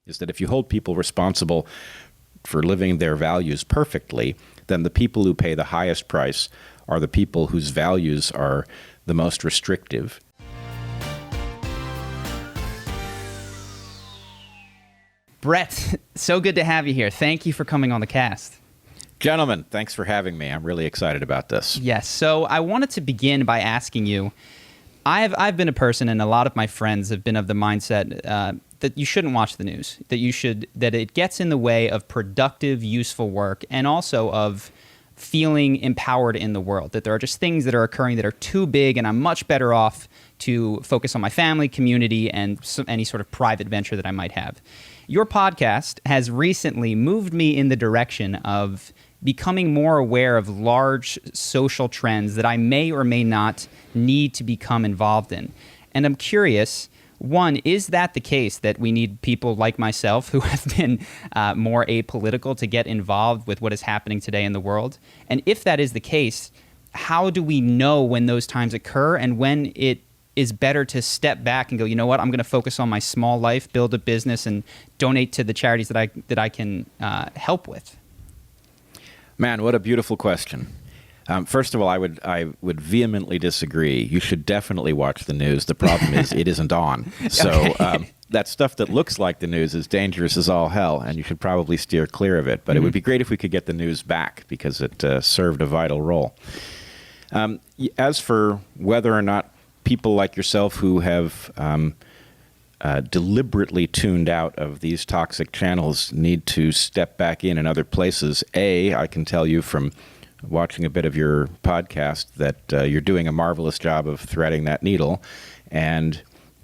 is that if you hold people responsible for living their values perfectly, then the people who pay the highest price are the people whose values are the most restrictive. Bret, so good to have you here. Thank you for coming on the cast. Gentlemen, thanks for having me. I'm really excited about this. Yes, so I wanted to begin by asking you, I've been a person, and a lot of my friends have been of the mindset that you shouldn't watch the news, that it gets in the way of productive, useful work, and also of feeling empowered in the world, that there are just things that are occurring that are too big, and I'm much better off to focus on my family, community, and any sort of private venture that I might have. Your podcast has recently moved me in the direction of becoming more aware of large social trends that I may or may not need to become involved in. And I'm curious, one, is that the case, that we need people like myself who have been more apolitical to get involved with what is happening today in the world? And if that is the case, how do we know when those times occur and when it is better to step back and go, you know what, I'm going to focus on my small life, build a business, and donate to the charities that I can help with? Man, what a beautiful question. First of all, I would vehemently disagree. You should definitely watch the news. The problem is it isn't on. So Okay. That stuff that looks like the news is dangerous as all hell, and you should probably steer clear of it. But it would be great if we could get the news back, because it served a vital role. As for whether or not people like yourself who have deliberately tuned out of these toxic channels need to step back in other places, I can tell you from watching a bit of your podcast that you're doing a marvelous job of threading that needle, and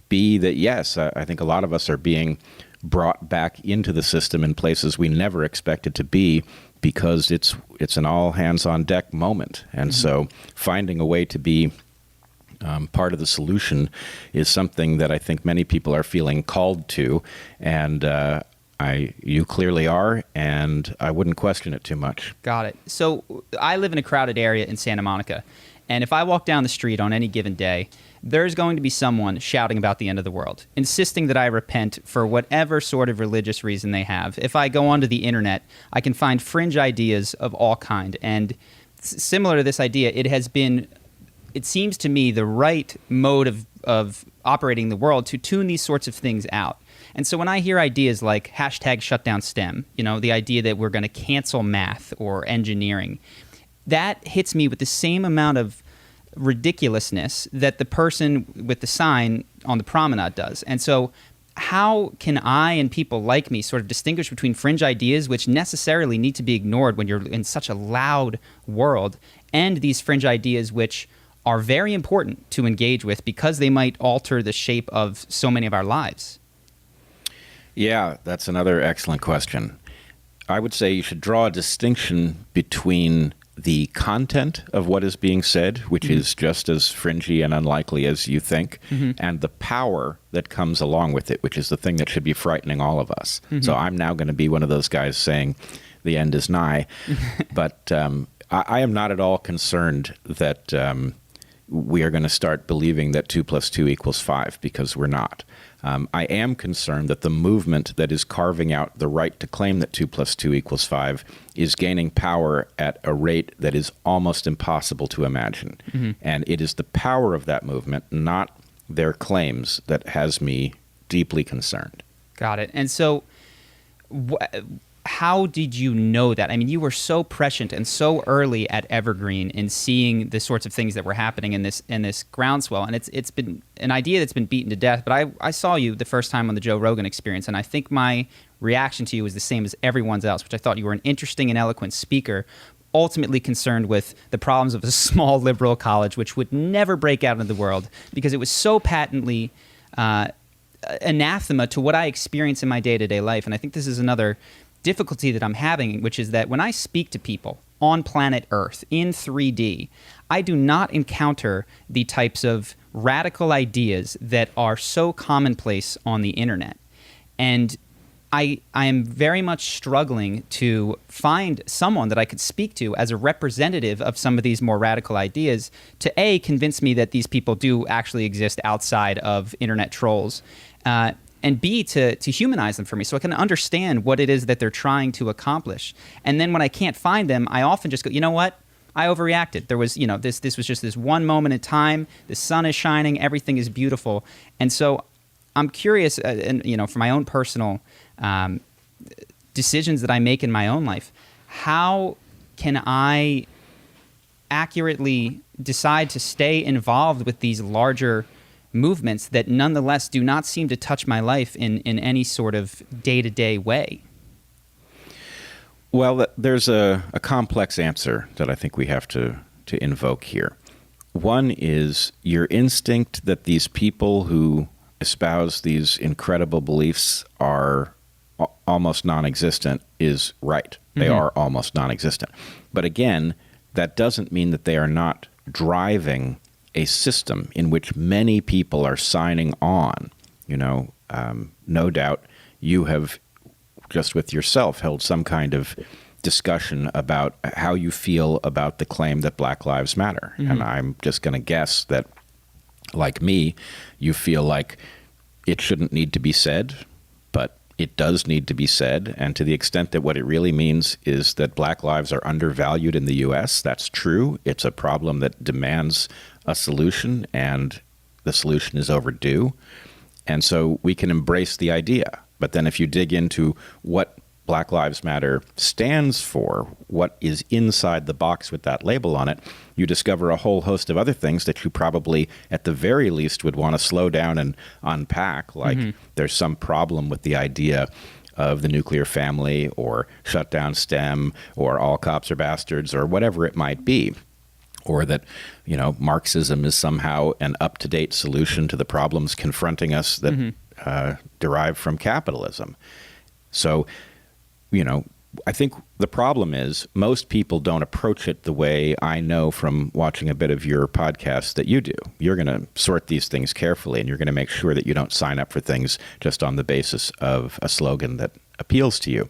B, that yes, I think a lot of us are being brought back into the system in places we never expected to be, because it's an all hands on deck moment. And so finding a way to be part of the solution is something that I think many people are feeling called to, and you clearly are, and I wouldn't question it too much. Got it. So I live in a crowded area in Santa Monica, and if I walk down the street on any given day, there's going to be someone shouting about the end of the world, insisting that I repent for whatever sort of religious reason they have. If I go onto the internet, I can find fringe ideas of all kind, and similar to this idea, it seems to me the right mode of operating the world to tune these sorts of things out. And so when I hear ideas like #ShutdownSTEM, the idea that we're going to cancel math or engineering, that hits me with the same amount of ridiculousness that the person with the sign on the promenade does. And so how can I and people like me sort of distinguish between fringe ideas, which necessarily need to be ignored when you're in such a loud world, and these fringe ideas which are very important to engage with because they might alter the shape of so many of our lives? Yeah, that's another excellent question. I would say you should draw a distinction between the content of what is being said, which is just as fringy and unlikely as you think, and the power that comes along with it, which is the thing that should be frightening all of us. So I'm now going to be one of those guys saying the end is nigh, but I am not at all concerned that we are going to start believing that 2 + 2 = 5, because we're not. I am concerned that the movement that is carving out the right to claim that 2 + 2 = 5 is gaining power at a rate that is almost impossible to imagine. And it is the power of that movement, not their claims, that has me deeply concerned. Got it. And so how did you know that? I mean, you were so prescient and so early at Evergreen in seeing the sorts of things that were happening in this groundswell, and it's been an idea that's been beaten to death. But I saw you the first time on the Joe Rogan Experience, and I think my reaction to you was the same as everyone's else, which I thought you were an interesting and eloquent speaker, ultimately concerned with the problems of a small liberal college, which would never break out into the world because it was so patently anathema to what I experience in my day-to-day life. And I think this is another difficulty that I'm having, which is that when I speak to people on planet Earth in 3D, I do not encounter the types of radical ideas that are so commonplace on the internet. And I am very much struggling to find someone that I could speak to as a representative of some of these more radical ideas to convince me that these people do actually exist outside of internet trolls, and B, to humanize them for me so I can understand what it is that they're trying to accomplish. And then when I can't find them, I often just go, you know what? I overreacted. There was, this was just this one moment in time. The sun is shining. Everything is beautiful. And so I'm curious, and for my own personal decisions that I make in my own life, how can I accurately decide to stay involved with these larger movements that nonetheless do not seem to touch my life in any sort of day-to-day way? Well, there's a complex answer that I think we have to invoke here. One is your instinct that these people who espouse these incredible beliefs are almost non-existent is right. They are almost non-existent. But again, that doesn't mean that they are not driving a system in which many people are signing on. No doubt you have just with yourself held some kind of discussion about how you feel about the claim that Black Lives Matter. And I'm just going to guess that, like me, you feel like it shouldn't need to be said, but it does need to be said. And to the extent that what it really means is that Black lives are undervalued in the U.S., that's true. It's a problem that demands a solution, and the solution is overdue. And so we can embrace the idea. But then if you dig into what Black Lives Matter stands for, what is inside the box with that label on it, you discover a whole host of other things that you probably, at the very least, would want to slow down and unpack, like there's some problem with the idea of the nuclear family, or shut down STEM, or all cops are bastards, or whatever it might be. Or that, Marxism is somehow an up-to-date solution to the problems confronting us that derive from capitalism. So, I think the problem is most people don't approach it the way I know from watching a bit of your podcast that you do. You're going to sort these things carefully, and you're going to make sure that you don't sign up for things just on the basis of a slogan that appeals to you.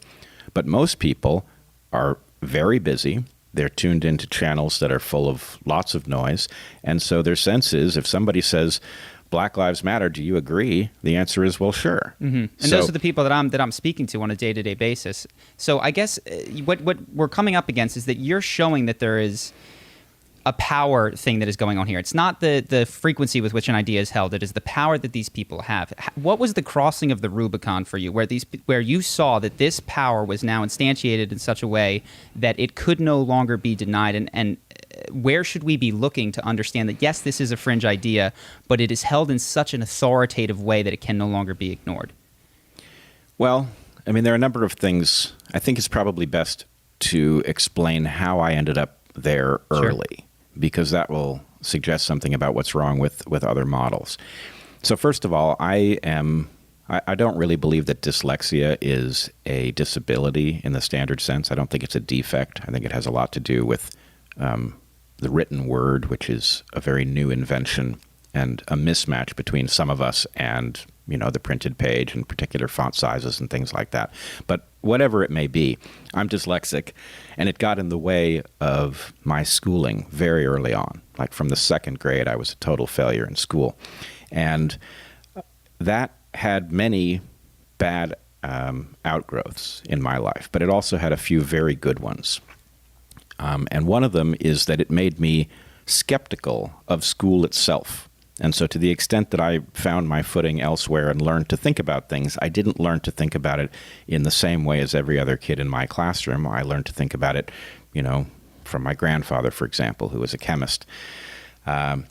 But most people are very busy. They're tuned into channels that are full of lots of noise. And so their sense is, if somebody says, Black Lives Matter, do you agree? The answer is, well, sure. And those are the people that I'm speaking to on a day-to-day basis. So I guess what we're coming up against is that you're showing that there is a power thing that is going on here. It's not the frequency with which an idea is held. It is the power that these people have. What was the crossing of the Rubicon for you, where you saw that this power was now instantiated in such a way that it could no longer be denied? And where should we be looking to understand that, yes, this is a fringe idea, but it is held in such an authoritative way that it can no longer be ignored? Well, there are a number of things. I think it's probably best to explain how I ended up there early, because that will suggest something about what's wrong with other models. So first of all, I don't really believe that dyslexia is a disability in the standard sense. I don't think it's a defect. I think it has a lot to do with the written word, which is a very new invention, and a mismatch between some of us and, the printed page and particular font sizes and things like that. But whatever it may be, I'm dyslexic, and it got in the way of my schooling very early on. Like from the second grade, I was a total failure in school. And that had many bad outgrowths in my life, but it also had a few very good ones. And one of them is that it made me skeptical of school itself. And so to the extent that I found my footing elsewhere and learned to think about things, I didn't learn to think about it in the same way as every other kid in my classroom. I learned to think about it, from my grandfather, for example, who was a chemist. And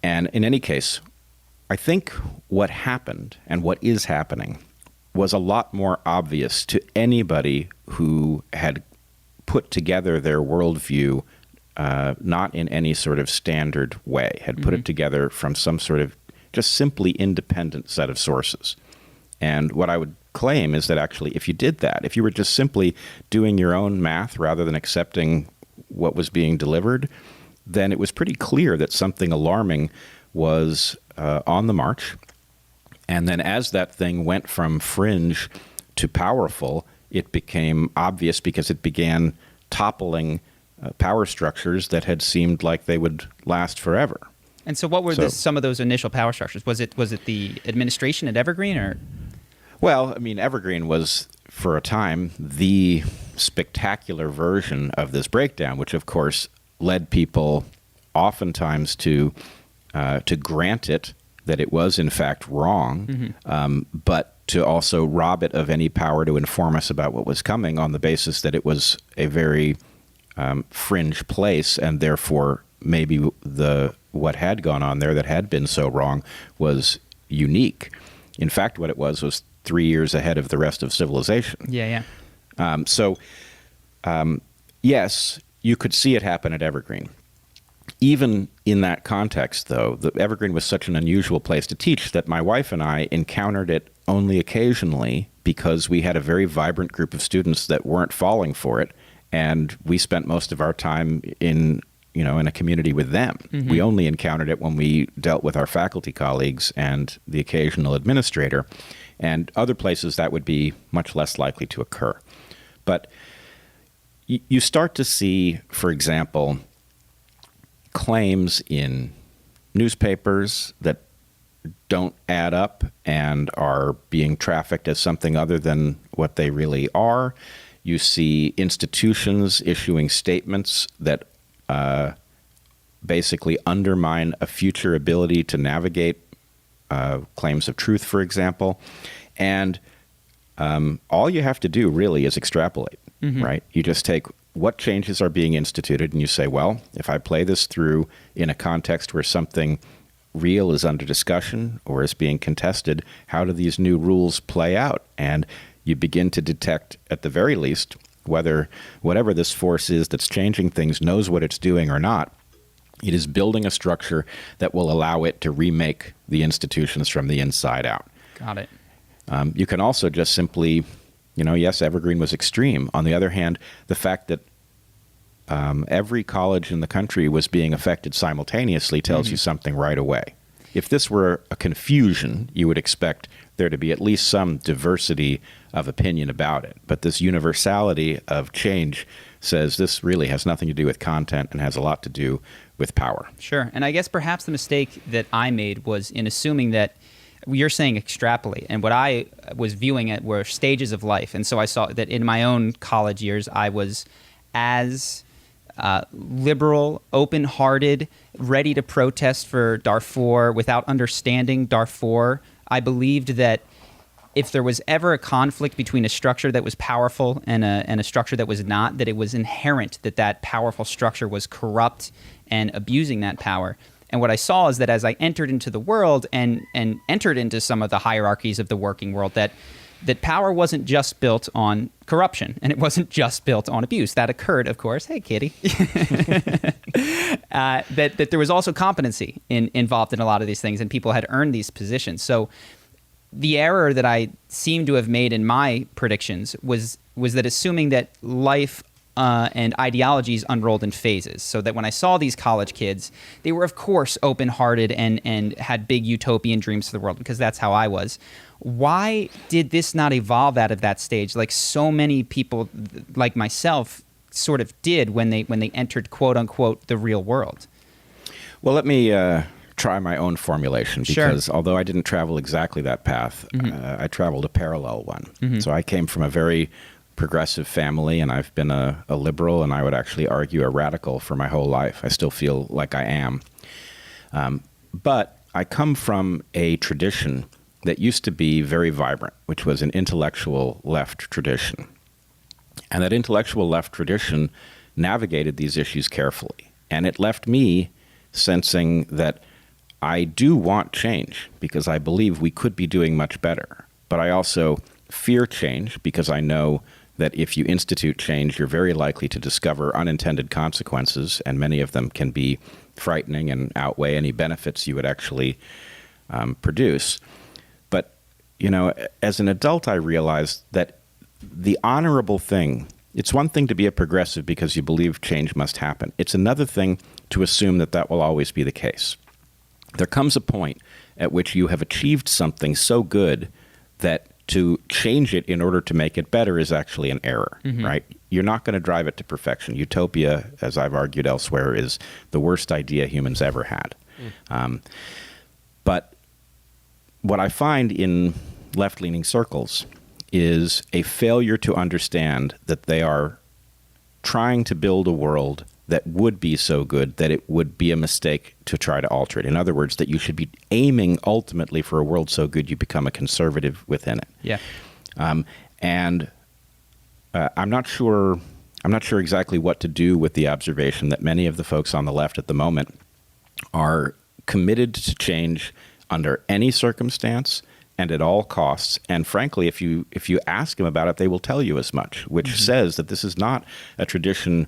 in any case, I think what happened and what is happening was a lot more obvious to anybody who had put together their worldview not in any sort of standard way, had put it together from some sort of just simply independent set of sources. And what I would claim is that actually if you did that, if you were just simply doing your own math rather than accepting what was being delivered, then it was pretty clear that something alarming was on the march. And then as that thing went from fringe to powerful, it became obvious because it began toppling power structures that had seemed like they would last forever. And so what were some of those initial power structures? Was it the administration at Evergreen, or? Well, I mean, Evergreen was, for a time, the spectacular version of this breakdown, which, of course, led people oftentimes to grant it that it was, in fact, wrong, but to also rob it of any power to inform us about what was coming on the basis that it was a very fringe place, and therefore maybe what had gone on there that had been so wrong was unique. In fact, what it was 3 years ahead of the rest of civilization. Yeah. Yes, you could see it happen at Evergreen. Even in that context, though, the Evergreen was such an unusual place to teach that my wife and I encountered it only occasionally because we had a very vibrant group of students that weren't falling for it, and we spent most of our time in a community with them. We only encountered it when we dealt with our faculty colleagues and the occasional administrator, and other places that would be much less likely to occur. But you start to see, for example, claims in newspapers that don't add up and are being trafficked as something other than what they really are. You see institutions issuing statements that basically undermine a future ability to navigate claims of truth, for example. And all you have to do really is extrapolate, right? You just take what changes are being instituted and you say, well, if I play this through in a context where something real is under discussion or is being contested, how do these new rules play out? And you begin to detect, at the very least, whether whatever this force is that's changing things knows what it's doing or not. It is building a structure that will allow it to remake the institutions from the inside out. Got it. You can also just simply, yes, Evergreen was extreme. On the other hand, the fact that every college in the country was being affected simultaneously tells you something right away. If this were a confusion, you would expect there to be at least some diversity of opinion about it. But this universality of change says this really has nothing to do with content and has a lot to do with power. Sure. And I guess perhaps the mistake that I made was in assuming that you're saying extrapolate, and what I was viewing it were stages of life. And so I saw that in my own college years, I was as liberal, open-hearted, ready to protest for Darfur without understanding Darfur. I believed that if there was ever a conflict between a structure that was powerful and a structure that was not, that it was inherent that that powerful structure was corrupt and abusing that power. And what I saw is that as I entered into the world and entered into some of the hierarchies of the working world, that power wasn't just built on corruption, and it wasn't just built on abuse. That occurred, of course. Hey, kitty. That there was also competency involved in a lot of these things, and people had earned these positions. So the error that I seem to have made in my predictions was that assuming that life and ideologies unrolled in phases, so that when I saw these college kids, they were, of course, open-hearted and had big utopian dreams for the world, because that's how I was. Why did this not evolve out of that stage like so many people like myself sort of did when they entered, quote-unquote, the real world? Well, let me try my own formulation, because although I didn't travel exactly that path, I traveled a parallel one. So I came from a very progressive family, and I've been a liberal, and I would actually argue a radical for my whole life. I still feel like I am. But I come from a tradition that used to be very vibrant, which was an intellectual left tradition. And that intellectual left tradition navigated these issues carefully. And it left me sensing that I do want change because I believe we could be doing much better. But I also fear change because I know that if you institute change, you're very likely to discover unintended consequences, and many of them can be frightening and outweigh any benefits you would actually produce. But, as an adult, I realized that the honorable thing, it's one thing to be a progressive because you believe change must happen. It's another thing to assume that that will always be the case. There comes a point at which you have achieved something so good that to change it in order to make it better is actually an error, right? You're not going to drive it to perfection. Utopia, as I've argued elsewhere, is the worst idea humans ever had. But what I find in left-leaning circles is a failure to understand that they are trying to build a world that would be so good that it would be a mistake to try to alter it. In other words, that you should be aiming ultimately for a world so good you become a conservative within it. Yeah. I'm not sure exactly what to do with the observation that many of the folks on the left at the moment are committed to change under any circumstance and at all costs. And frankly, if you ask them about it, they will tell you as much, which says that this is not a tradition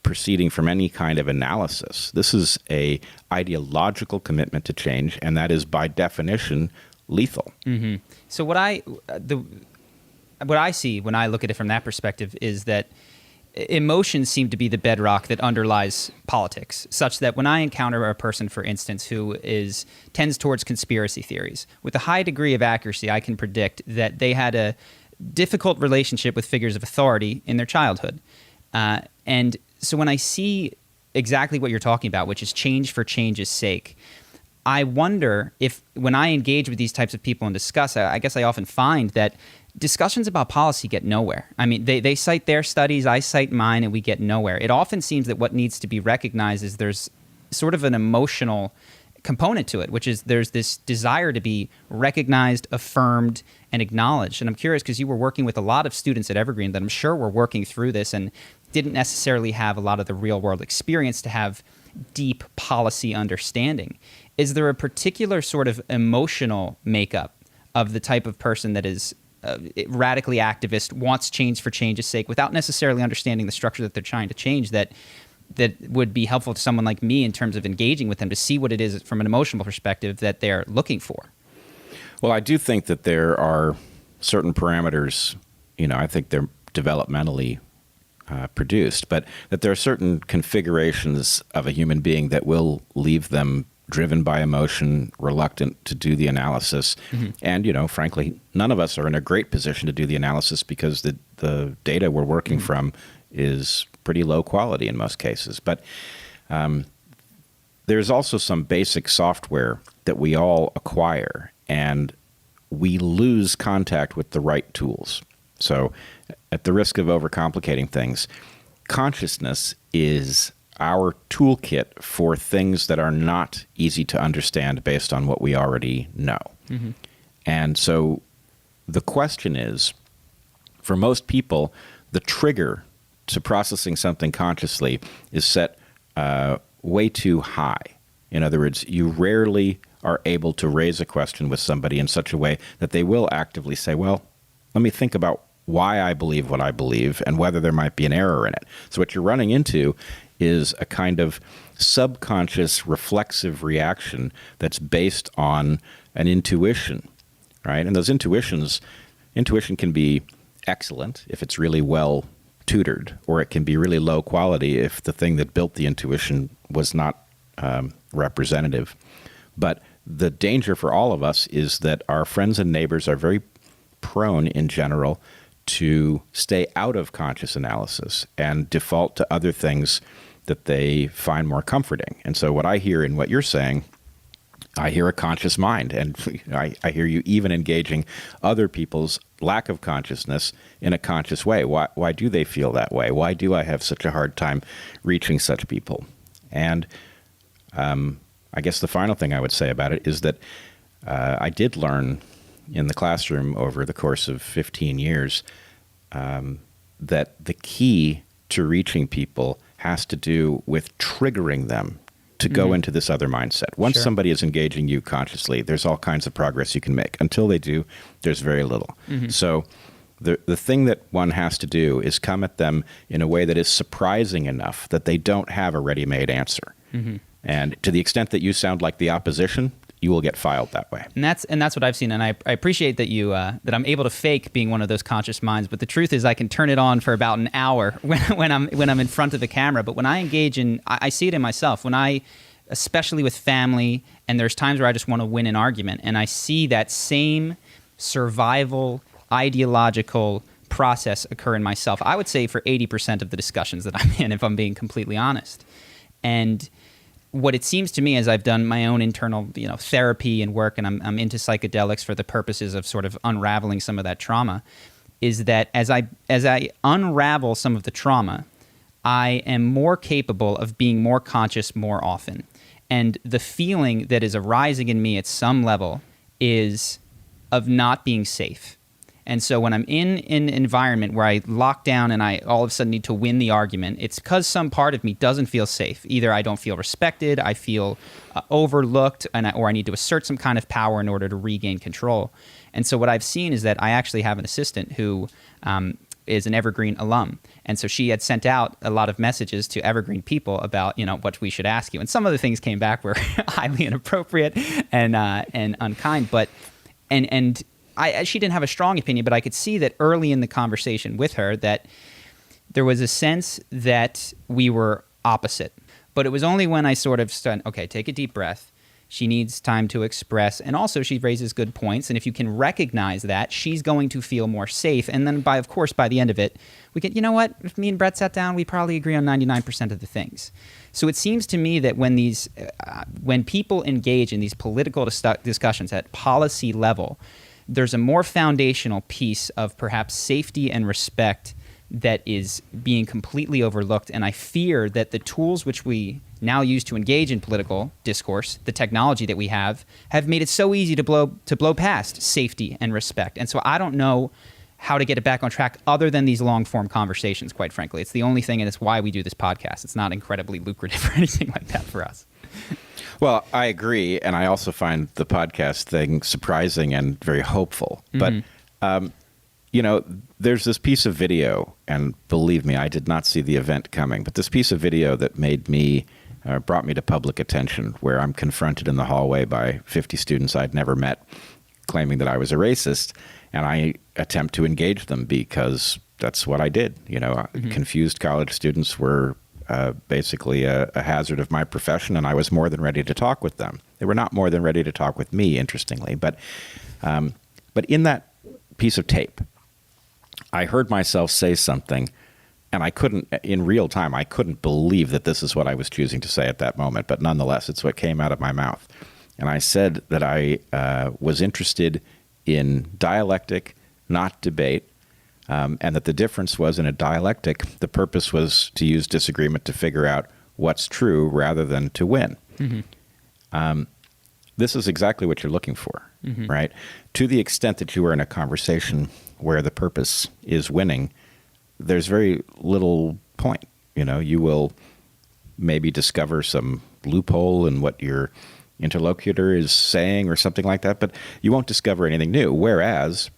proceeding from any kind of analysis. This is a ideological commitment to change, and that is by definition lethal. Mm-hmm. So what I see when I look at it from that perspective is that emotions seem to be the bedrock that underlies politics, such that when I encounter a person, for instance, who tends towards conspiracy theories, with a high degree of accuracy, I can predict that they had a difficult relationship with figures of authority in their childhood. And so when I see exactly what you're talking about, which is change for change's sake, I wonder if when I engage with these types of people and discuss, I guess I often find that discussions about policy get nowhere. I mean, they cite their studies, I cite mine, and we get nowhere. It often seems that what needs to be recognized is there's sort of an emotional component to it, which is there's this desire to be recognized, affirmed, and acknowledged. And I'm curious, because you were working with a lot of students at Evergreen that I'm sure were working through this and didn't necessarily have a lot of the real-world experience to have deep policy understanding. Is there a particular sort of emotional makeup of the type of person that is radically activist, wants change for change's sake, without necessarily understanding the structure that they're trying to change, that would be helpful to someone like me in terms of engaging with them to see what it is from an emotional perspective that they're looking for? Well, I do think that there are certain parameters, I think they're developmentally produced, but that there are certain configurations of a human being that will leave them driven by emotion, reluctant to do the analysis. Mm-hmm. And, frankly, none of us are in a great position to do the analysis because the data we're working from is pretty low quality in most cases. But there's also some basic software that we all acquire, and we lose contact with the right tools. So at the risk of overcomplicating things, consciousness is our toolkit for things that are not easy to understand based on what we already know. Mm-hmm. And so the question is, for most people, the trigger to processing something consciously is set way too high. In other words, you rarely are able to raise a question with somebody in such a way that they will actively say, well, let me think about why I believe what I believe and whether there might be an error in it. So what you're running into is a kind of subconscious reflexive reaction that's based on an intuition, right? And those intuition can be excellent if it's really well tutored, or it can be really low quality if the thing that built the intuition was not representative. But the danger for all of us is that our friends and neighbors are very prone in general to stay out of conscious analysis and default to other things that they find more comforting. And so what I hear in what you're saying, I hear a conscious mind, and I hear you even engaging other people's lack of consciousness in a conscious way. Why do they feel that way? Why do I have such a hard time reaching such people? And I guess the final thing I would say about it is that I did learn in the classroom over the course of 15 years that the key to reaching people has to do with triggering them to go into this other mindset. Once somebody is engaging you consciously, there's all kinds of progress you can make. Until they do, there's very little. Mm-hmm. So the thing that one has to do is come at them in a way that is surprising enough that they don't have a ready-made answer. Mm-hmm. And to the extent that you sound like the opposition, you will get filed that way. And that's what I've seen. And I appreciate that that I'm able to fake being one of those conscious minds. But the truth is, I can turn it on for about an hour when I'm in front of the camera. But when I engage I see it in myself. Especially with family, and there's times where I just want to win an argument, and I see that same survival ideological process occur in myself. I would say for 80% of the discussions that I'm in, if I'm being completely honest. And what it seems to me, as I've done my own internal, therapy and work, and I'm into psychedelics for the purposes of sort of unraveling some of that trauma, is that as I unravel some of the trauma, I am more capable of being more conscious more often. And the feeling that is arising in me at some level is of not being safe. And so when I'm in an environment where I lock down and I all of a sudden need to win the argument, it's because some part of me doesn't feel safe. Either I don't feel respected, I feel overlooked, or I need to assert some kind of power in order to regain control. And so what I've seen is that I actually have an assistant who is an Evergreen alum. And so she had sent out a lot of messages to Evergreen people about, what we should ask you. And some of the things came back were highly inappropriate and unkind. But she didn't have a strong opinion, but I could see that early in the conversation with her that there was a sense that we were opposite. But it was only when I sort of said, okay, take a deep breath. She needs time to express. And also she raises good points. And if you can recognize that, she's going to feel more safe. And then by the end of it, we get, if me and Bret sat down, we probably agree on 99% of the things. So it seems to me that when people engage in these political discussions at policy level, there's a more foundational piece of perhaps safety and respect that is being completely overlooked. And I fear that the tools which we now use to engage in political discourse, the technology that we have made it so easy to blow past safety and respect. And so I don't know how to get it back on track other than these long-form conversations, quite frankly. It's the only thing, and it's why we do this podcast. It's not incredibly lucrative or anything like that for us. Well, I agree, and I also find the podcast thing surprising and very hopeful. Mm-hmm. But, there's this piece of video, and believe me, I did not see the event coming, but this piece of video that brought me to public attention, where I'm confronted in the hallway by 50 students I'd never met, claiming that I was a racist, and I attempt to engage them because that's what I did. Mm-hmm. Confused college students were basically a hazard of my profession, and I was more than ready to talk with them. They were not more than ready to talk with me, interestingly. But in that piece of tape, I heard myself say something, and in real time, I couldn't believe that this is what I was choosing to say at that moment. But nonetheless, it's what came out of my mouth. And I said that I was interested in dialectic, not debate. And that the difference was, in a dialectic, the purpose was to use disagreement to figure out what's true rather than to win. Mm-hmm. This is exactly what you're looking for, mm-hmm. right? To the extent that you are in a conversation where the purpose is winning, there's very little point. You will maybe discover some loophole in what your interlocutor is saying or something like that, but you won't discover anything new. Whereas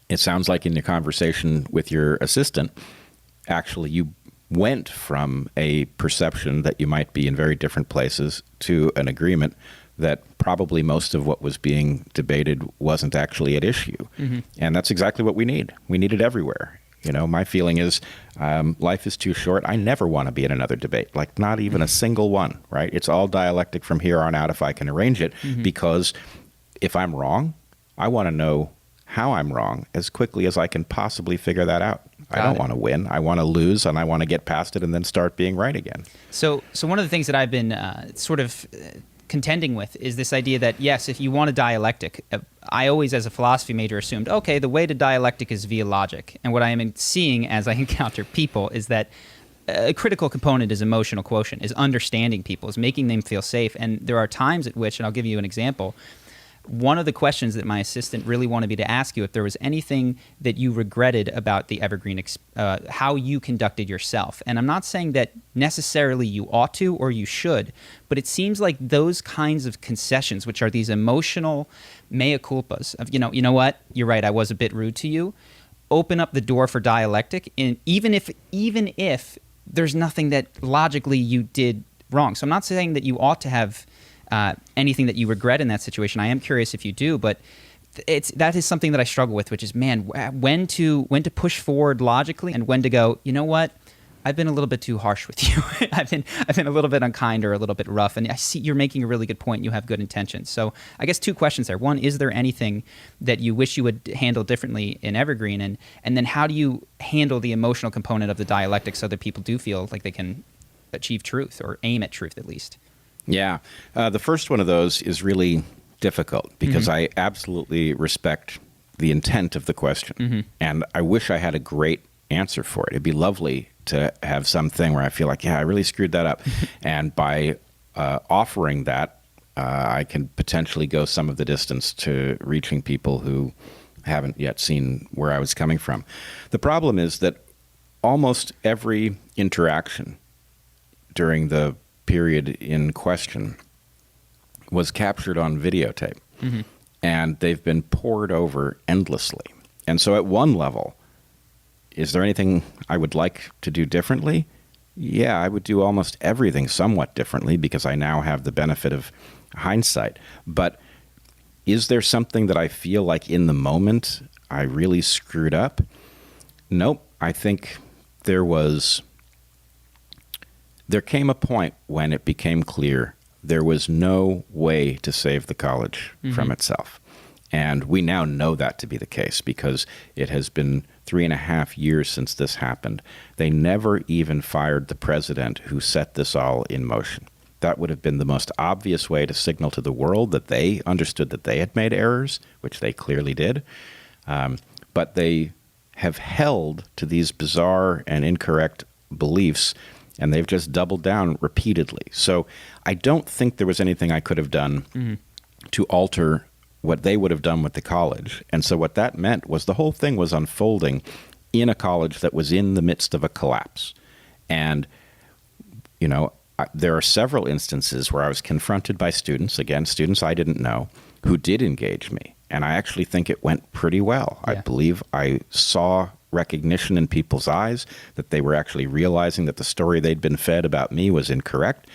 it sounds like in your conversation with your assistant, actually you went from a perception that you might be in very different places to an agreement that probably most of what was being debated wasn't actually at issue. Mm-hmm. And that's exactly what we need. We need it everywhere. My feeling is life is too short. I never want to be in another debate, like not even a single one, right? It's all dialectic from here on out if I can arrange it, mm-hmm. because if I'm wrong, I want to know how I'm wrong as quickly as I can possibly figure that out. I don't want to win. I want to lose, and I want to get past it and then start being right again. So one of the things that I've been contending with is this idea that, yes, if you want a dialectic, I always, as a philosophy major, assumed, okay, the way to dialectic is via logic. And what I am seeing as I encounter people is that a critical component is emotional quotient, is understanding people, is making them feel safe. And there are times at which, and I'll give you an example, one of the questions that my assistant really wanted me to ask you, if there was anything that you regretted about the Evergreen, how you conducted yourself. And I'm not saying that necessarily you ought to or you should, but it seems like those kinds of concessions, which are these emotional mea culpas of, you know what, you're right, I was a bit rude to you, open up the door for dialectic, and even if there's nothing that logically you did wrong. So I'm not saying that you ought to have anything that you regret in that situation. I am curious if you do, but that is something that I struggle with, which is, man, when to push forward logically and when to go, you know what, I've been a little bit too harsh with you. I've been a little bit unkind or a little bit rough, and I see you're making a really good point. You have good intentions. So I guess two questions there. One, is there anything that you wish you would handle differently in Evergreen, and then how do you handle the emotional component of the dialectic so that people do feel like they can achieve truth or aim at truth at least? Yeah. The first one of those is really difficult because I absolutely respect the intent of the question. And I wish I had a great answer for it. It'd be lovely to have something where I feel like, yeah, I really screwed that up. And by offering that, I can potentially go some of the distance to reaching people who haven't yet seen where I was coming from. The problem is that almost every interaction during the period in question was captured on videotape. And they've been poured over endlessly. And so at one level, is there anything I would like to do differently? Yeah, I would do almost everything somewhat differently because I now have the benefit of hindsight. But is there something that I feel like in the moment I really screwed up? Nope. I think there came a point when it became clear there was no way to save the college from itself. And we now know that to be the case because it has been 3.5 years since this happened. They never even fired the president who set this all in motion. That would have been the most obvious way to signal to the world that they understood that they had made errors, which they clearly did. But they have held to these bizarre and incorrect beliefs, and they've just doubled down repeatedly. So I don't think there was anything I could have done to alter what they would have done with the college. And so what that meant was the whole thing was unfolding in a college that was in the midst of a collapse. And, you know, there are several instances where I was confronted by students, again, students I didn't know, who did engage me. And I actually think it went pretty well. Yeah. I believe I saw recognition in people's eyes that they were actually realizing that the story they'd been fed about me was incorrect.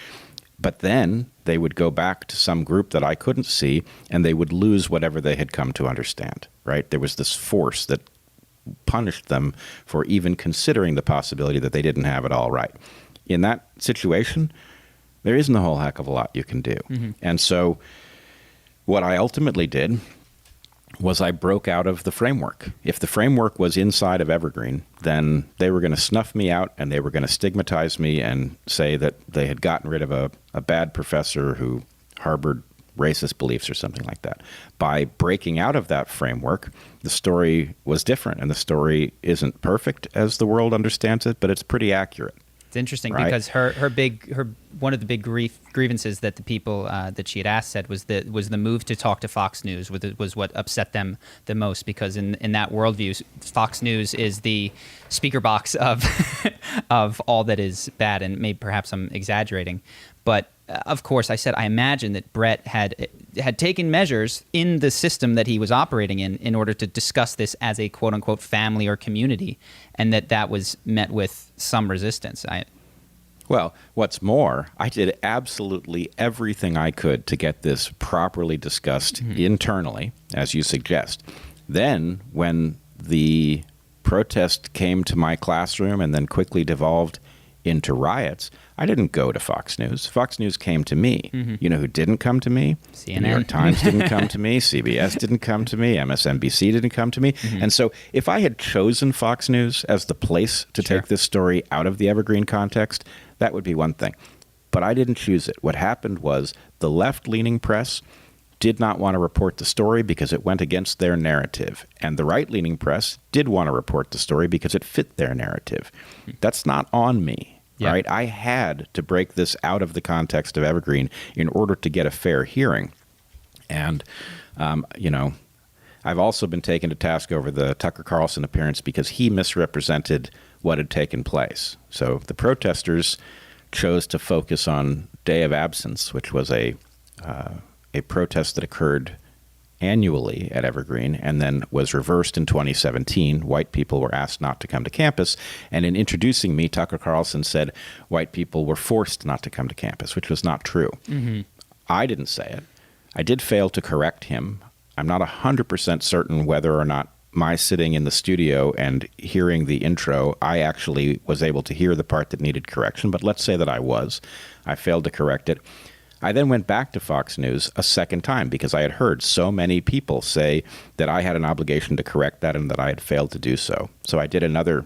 But then they would go back to some group that I couldn't see, and they would lose whatever they had come to understand, right? There was this force that punished them for even considering the possibility that they didn't have it all right. In that situation, there isn't a whole heck of a lot you can do. And so what I ultimately did was I broke out of the framework. If the framework was inside of Evergreen, then they were going to snuff me out and they were going to stigmatize me and say that they had gotten rid of a bad professor who harbored racist beliefs or something like that. By breaking out of that framework, the story was different, and the story isn't perfect as the world understands it, but it's pretty accurate. It's interesting, right? Because her one of the big grievances that the people that she had asked said was the move to talk to Fox News was what upset them the most, because in that worldview, Fox News is the speaker box of of all that is bad, and maybe perhaps I'm exaggerating, but of course, I said I imagine that Bret had taken measures in the system that he was operating in order to discuss this as a quote unquote family or community, and that was met with some resistance. Well, what's more, I did absolutely everything I could to get this properly discussed internally, as you suggest. Then, when the protest came to my classroom and then quickly devolved into riots, I didn't go to Fox News. Fox News came to me. You know who didn't come to me? CNN. The New York Times didn't come to me. CBS didn't come to me. MSNBC didn't come to me. And so if I had chosen Fox News as the place to take this story out of the Evergreen context, that would be one thing. But I didn't choose it. What happened was the left-leaning press did not want to report the story because it went against their narrative. And the right-leaning press did want to report the story because it fit their narrative. That's not on me. Yeah. Right? I had to break this out of the context of Evergreen in order to get a fair hearing. And, you know, I've also been taken to task over the Tucker Carlson appearance because he misrepresented what had taken place. So the protesters chose to focus on Day of Absence, which was a protest that occurred annually at Evergreen and then was reversed in 2017. White people were asked not to come to campus. And in introducing me, Tucker Carlson said white people were forced not to come to campus, which was not true. I didn't say it. I did fail to correct him. I'm not 100% certain whether or not my sitting in the studio and hearing the intro, I actually was able to hear the part that needed correction. But let's say that I was. I failed to correct it. I then went back to Fox News a second time because I had heard so many people say that I had an obligation to correct that and that I had failed to do so. So I did another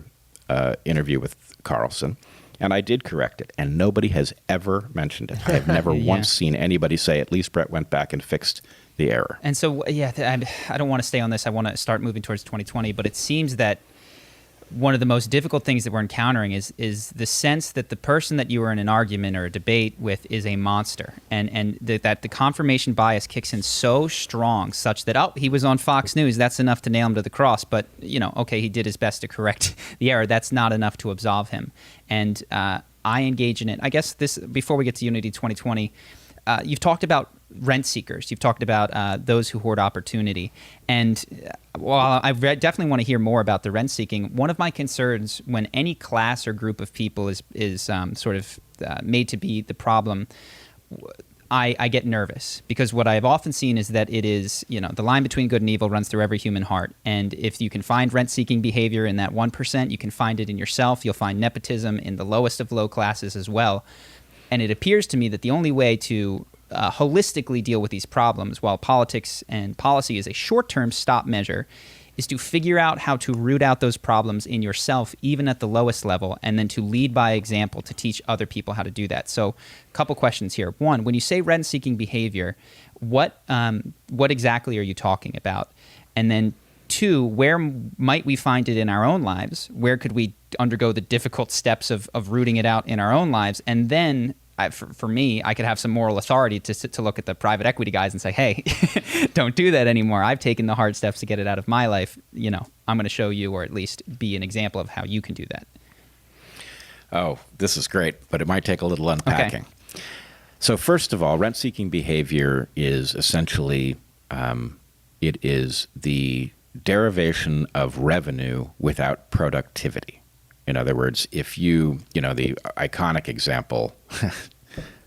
interview with Carlson, And I did correct it, and nobody has ever mentioned it. I have never once seen anybody say, at least Bret went back and fixed the error. And so, I don't want to stay on this. I want to start moving towards 2020, but it seems that one of the most difficult things that we're encountering is the sense that the person that you are in an argument or a debate with is a monster, and that the confirmation bias kicks in so strong, such that, he was on Fox News, that's enough to nail him to the cross. But okay, he did his best to correct the error. That's not enough to absolve him. And I engage in it. I guess before we get to Unity 2020, you've talked about rent seekers. You've talked about those who hoard opportunity. And while I definitely want to hear more about the rent seeking, one of my concerns when any class or group of people is sort of made to be the problem, I get nervous, because what I've often seen is that it is, the line between good and evil runs through every human heart. And if you can find rent-seeking behavior in that 1%, you can find it in yourself. You'll find nepotism in the lowest of low classes as well. And it appears to me that the only way to holistically deal with these problems, while politics and policy is a short-term stop measure, is to figure out how to root out those problems in yourself, even at the lowest level, and then to lead by example to teach other people how to do that. So a couple questions here. One, when you say rent-seeking behavior, what exactly are you talking about? And then two, where might we find it in our own lives? Where could we undergo the difficult steps of rooting it out in our own lives? And then for me, I could have some moral authority to look at the private equity guys and say, hey, don't do that anymore. I've taken the hard steps to get it out of my life. I'm going to show you, or at least be an example of how you can do that. Oh, this is great, but it might take a little unpacking. Okay. So first of all, rent-seeking behavior is essentially, it is the derivation of revenue without productivity. In other words, if the iconic example,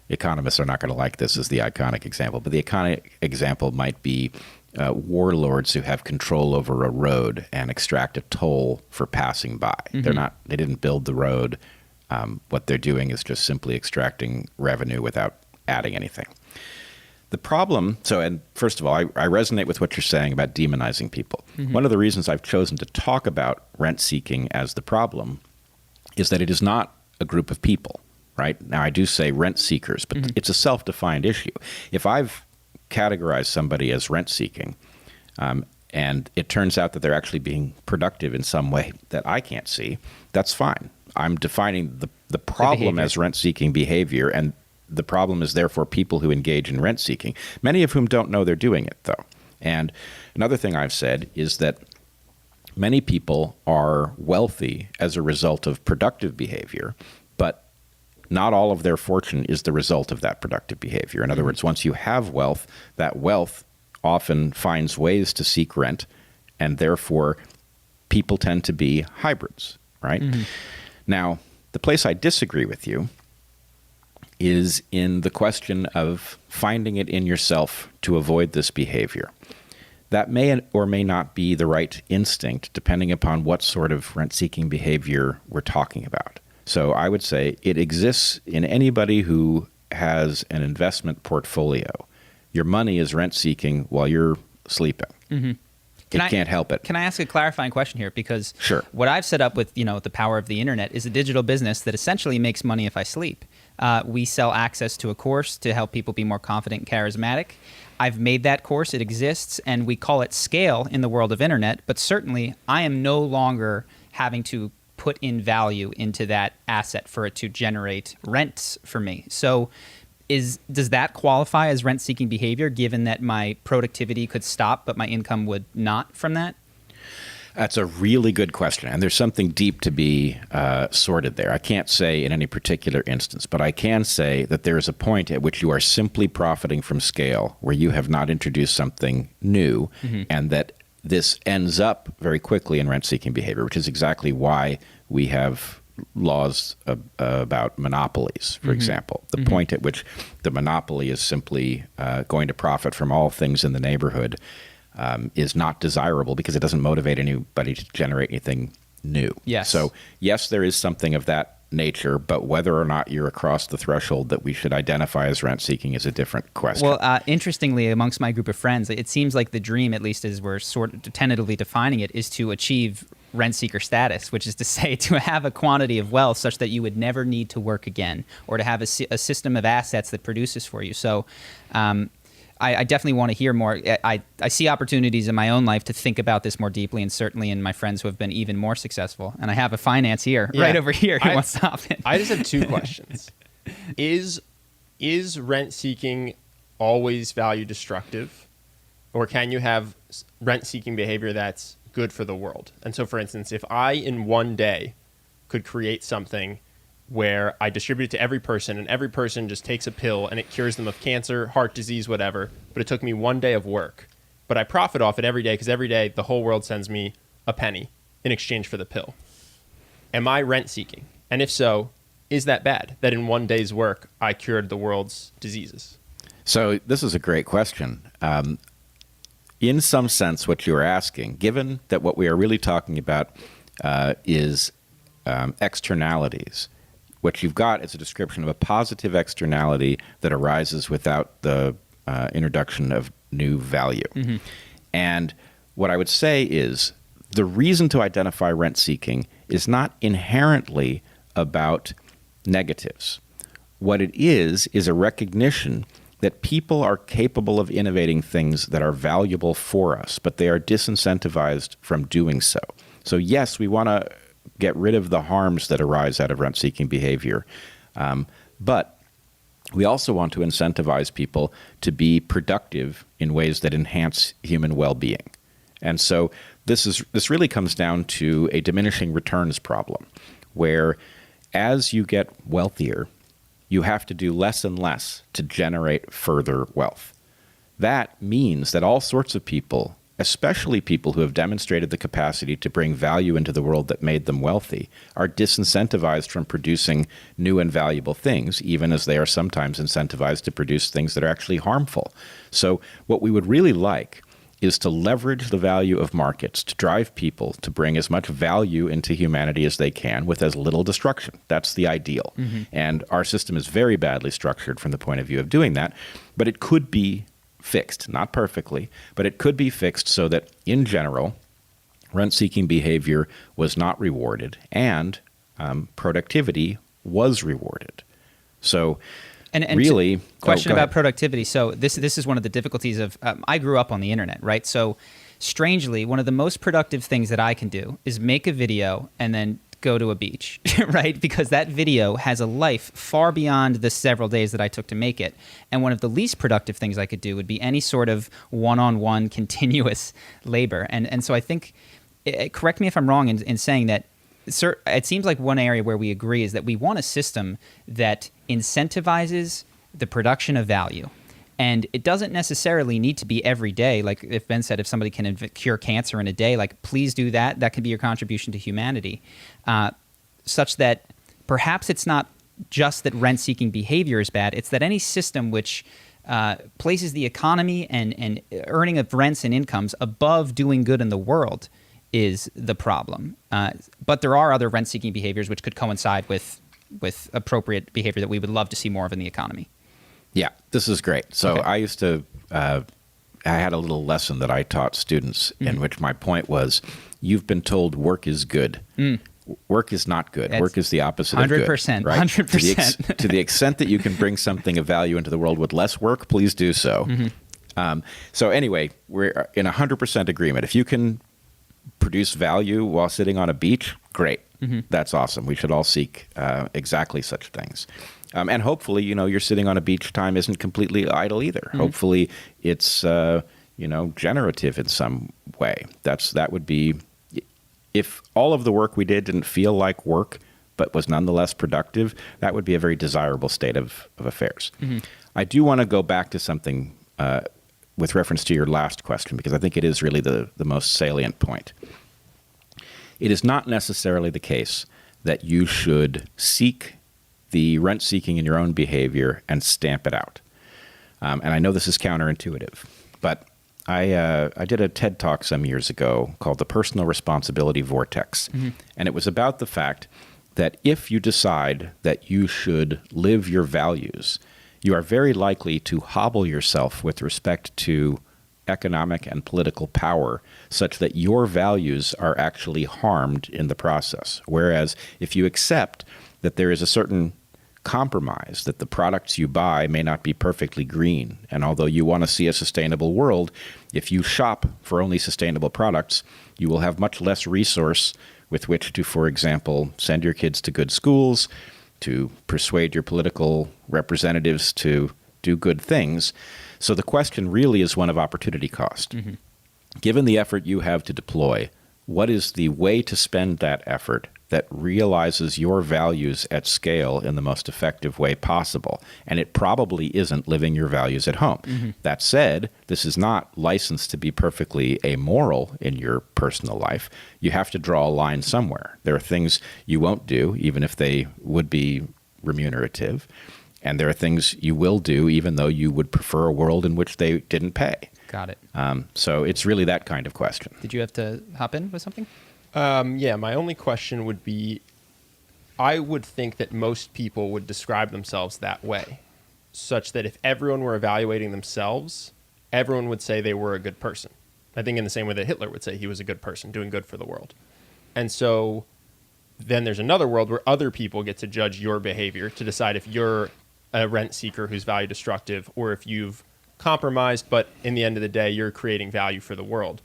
economists are not going to like this as the iconic example, but the iconic example might be warlords who have control over a road and extract a toll for passing by. Mm-hmm. They didn't build the road. What they're doing is just simply extracting revenue without adding anything. The problem, and first of all, I resonate with what you're saying about demonizing people. Mm-hmm. One of the reasons I've chosen to talk about rent-seeking as the problem is that it is not a group of people, right? Now, I do say rent-seekers, but it's a self-defined issue. If I've categorized somebody as rent-seeking, and it turns out that they're actually being productive in some way that I can't see, that's fine. I'm defining the problem as rent-seeking behavior, and the problem is therefore people who engage in rent-seeking, many of whom don't know they're doing it, though. And another thing I've said is that many people are wealthy as a result of productive behavior, but not all of their fortune is the result of that productive behavior. In other words, once you have wealth, that wealth often finds ways to seek rent, and therefore people tend to be hybrids, right? Mm-hmm. Now, the place I disagree with you is in the question of finding it in yourself to avoid this behavior. That may or may not be the right instinct, depending upon what sort of rent-seeking behavior we're talking about. So I would say it exists in anybody who has an investment portfolio. Your money is rent-seeking while you're sleeping. Mm-hmm. Can't help it. Can I ask a clarifying question here? Because sure. What I've set up with the power of the internet is a digital business that essentially makes money if I sleep. We sell access to a course to help people be more confident and charismatic. I've made that course. It exists, and we call it scale in the world of internet. But certainly, I am no longer having to put in value into that asset for it to generate rents for me. So does that qualify as rent-seeking behavior, given that my productivity could stop, but my income would not from that? That's a really good question, and there's something deep to be sorted there. I can't say in any particular instance, but I can say that there is a point at which you are simply profiting from scale, where you have not introduced something new, and that this ends up very quickly in rent-seeking behavior, which is exactly why we have laws about monopolies, for example. The point at which the monopoly is simply going to profit from all things in the neighborhood is not desirable because it doesn't motivate anybody to generate anything new. Yes. So, yes, there is something of that nature, but whether or not you're across the threshold that we should identify as rent-seeking is a different question. Well, interestingly, amongst my group of friends, it seems like the dream, at least as we're sort of tentatively defining it, is to achieve rent seeker status, which is to say to have a quantity of wealth such that you would never need to work again, or to have a system of assets that produces for you. So I definitely want to hear more. I see opportunities in my own life to think about this more deeply, and certainly in my friends who have been even more successful. And I have a financier right over here who wants to hop in. I just have two questions. Is rent seeking always value destructive, or can you have rent seeking behavior that's good for the world? And so, for instance, if I in one day could create something where I distribute it to every person, and every person just takes a pill and it cures them of cancer, heart disease, whatever, but it took me one day of work, but I profit off it every day because every day the whole world sends me a penny in exchange for the pill. Am I rent seeking? And if so, is that bad, that in one day's work I cured the world's diseases? So this is a great question. In some sense, what you're asking, given that what we are really talking about is externalities, what you've got is a description of a positive externality that arises without the introduction of new value. Mm-hmm. And what I would say is the reason to identify rent-seeking is not inherently about negatives. What it is a recognition that people are capable of innovating things that are valuable for us, but they are disincentivized from doing so. So yes, we want to get rid of the harms that arise out of rent-seeking behavior, but we also want to incentivize people to be productive in ways that enhance human well-being. And so this really comes down to a diminishing returns problem, where as you get wealthier, you have to do less and less to generate further wealth. That means that all sorts of people, especially people who have demonstrated the capacity to bring value into the world that made them wealthy, are disincentivized from producing new and valuable things, even as they are sometimes incentivized to produce things that are actually harmful. So what we would really like is to leverage the value of markets to drive people to bring as much value into humanity as they can with as little destruction. That's the ideal. Mm-hmm. And our system is very badly structured from the point of view of doing that, but it could be fixed, not perfectly, but it could be fixed so that, in general, rent-seeking behavior was not rewarded and productivity was rewarded. So and really, question about productivity. So this is one of the difficulties of I grew up on the internet, right? So strangely, one of the most productive things that I can do is make a video and then go to a beach, right? Because that video has a life far beyond the several days that I took to make it. And one of the least productive things I could do would be any sort of one-on-one continuous labor. And so I think, correct me if I'm wrong in saying that, sir, it seems like one area where we agree is that we want a system that incentivizes the production of value. And it doesn't necessarily need to be every day. Like if Ben said, if somebody can cure cancer in a day, like please do that. That can be your contribution to humanity. Such that perhaps it's not just that rent-seeking behavior is bad. It's that any system which places the economy and earning of rents and incomes above doing good in the world is the problem. But there are other rent-seeking behaviors which could coincide with appropriate behavior that we would love to see more of in the economy. Yeah, this is great. So I used to, I had a little lesson that I taught students in which my point was, you've been told work is good. Work is not good. Work is the opposite of good. 100%. Right? 100%. To the extent that you can bring something of value into the world with less work, please do so. So anyway, we're in 100% agreement. If you can produce value while sitting on a beach, great. That's awesome. We should all seek exactly such things. And hopefully, you're sitting on a beach, time isn't completely idle either. Hopefully it's, generative in some way. That would be, if all of the work we did didn't feel like work, but was nonetheless productive, that would be a very desirable state of affairs. I do want to go back to something with reference to your last question, because I think it is really the most salient point. It is not necessarily the case that you should seek the rent-seeking in your own behavior and stamp it out. And I know this is counterintuitive, but I did a TED Talk some years ago called The Personal Responsibility Vortex. And it was about the fact that if you decide that you should live your values, you are very likely to hobble yourself with respect to economic and political power such that your values are actually harmed in the process. Whereas if you accept that there is a certain compromise, that the products you buy may not be perfectly green, and although you want to see a sustainable world, if you shop for only sustainable products, you will have much less resource with which to, for example, send your kids to good schools, to persuade your political representatives to do good things. So the question really is one of opportunity cost. Mm-hmm. Given the effort you have to deploy, what is the way to spend that effort that realizes your values at scale in the most effective way possible? And it probably isn't living your values at home. Mm-hmm. That said, this is not licensed to be perfectly amoral in your personal life. You have to draw a line somewhere. There are things you won't do, even if they would be remunerative. And there are things you will do, even though you would prefer a world in which they didn't pay. Got it. So it's really that kind of question. Did you have to hop in with something? Yeah, my only question would be, I would think that most people would describe themselves that way, such that if everyone were evaluating themselves, everyone would say they were a good person. I think in the same way that Hitler would say he was a good person, doing good for the world. And so then there's another world where other people get to judge your behavior to decide if you're a rent seeker who's value destructive, or if you've compromised, but in the end of the day, you're creating value for the world.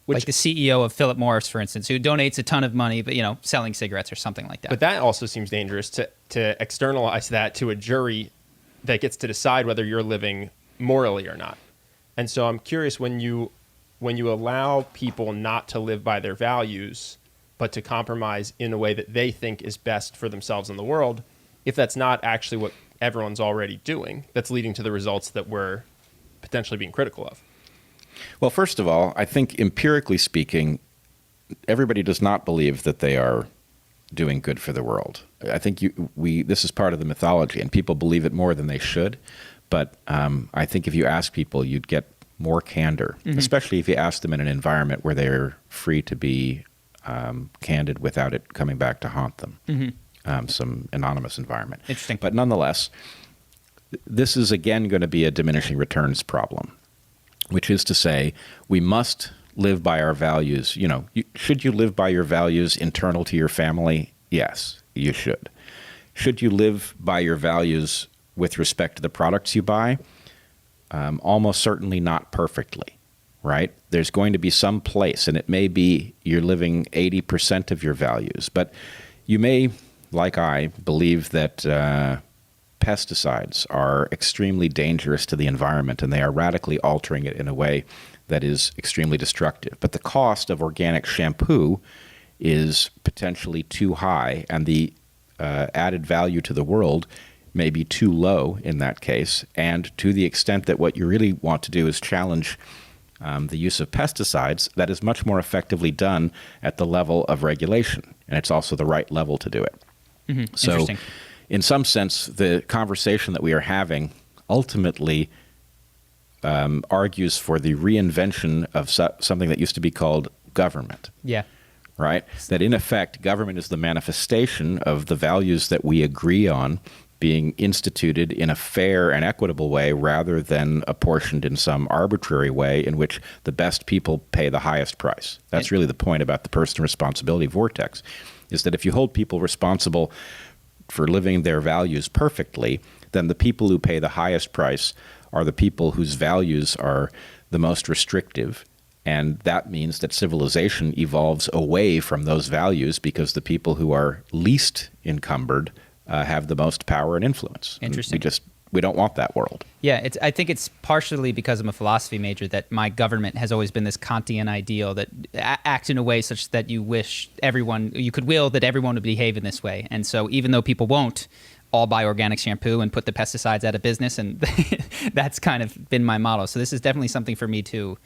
Like the CEO of Philip Morris, for instance, who donates a ton of money, but, selling cigarettes or something like that. But that also seems dangerous to externalize that to a jury that gets to decide whether you're living morally or not. And so I'm curious, when you allow people not to live by their values, but to compromise in a way that they think is best for themselves and the world, if that's not actually what everyone's already doing, that's leading to the results that we're potentially being critical of. Well, first of all, I think empirically speaking, everybody does not believe that they are doing good for the world. I think this is part of the mythology, and people believe it more than they should. But I think if you ask people, you'd get more candor, mm-hmm. especially if you ask them in an environment where they're free to be candid without it coming back to haunt them. Mm-hmm. Some anonymous environment. Interesting. But nonetheless, this is again going to be a diminishing returns problem, which is to say we must live by our values. Should you live by your values internal to your family? Yes, you should. Should you live by your values with respect to the products you buy? Almost certainly not perfectly, right? There's going to be some place, and it may be you're living 80% of your values, but you may, like I, believe that pesticides are extremely dangerous to the environment, and they are radically altering it in a way that is extremely destructive. But the cost of organic shampoo is potentially too high, and the added value to the world may be too low in that case. And to the extent that what you really want to do is challenge the use of pesticides, that is much more effectively done at the level of regulation, and it's also the right level to do it. Mm-hmm. So in some sense, the conversation that we are having ultimately argues for the reinvention of something that used to be called government. Yeah. Right? That in effect, government is the manifestation of the values that we agree on being instituted in a fair and equitable way rather than apportioned in some arbitrary way in which the best people pay the highest price. That's really the point about the personal responsibility vortex, is that if you hold people responsible for living their values perfectly, then the people who pay the highest price are the people whose values are the most restrictive. And that means that civilization evolves away from those values because the people who are least encumbered have the most power and influence. Interesting. And we don't want that world. Yeah, I think it's partially because I'm a philosophy major that my government has always been this Kantian ideal that acts in a way such that you could will that everyone would behave in this way. And so even though people won't all buy organic shampoo and put the pesticides out of business, and that's kind of been my model. So this is definitely something for me to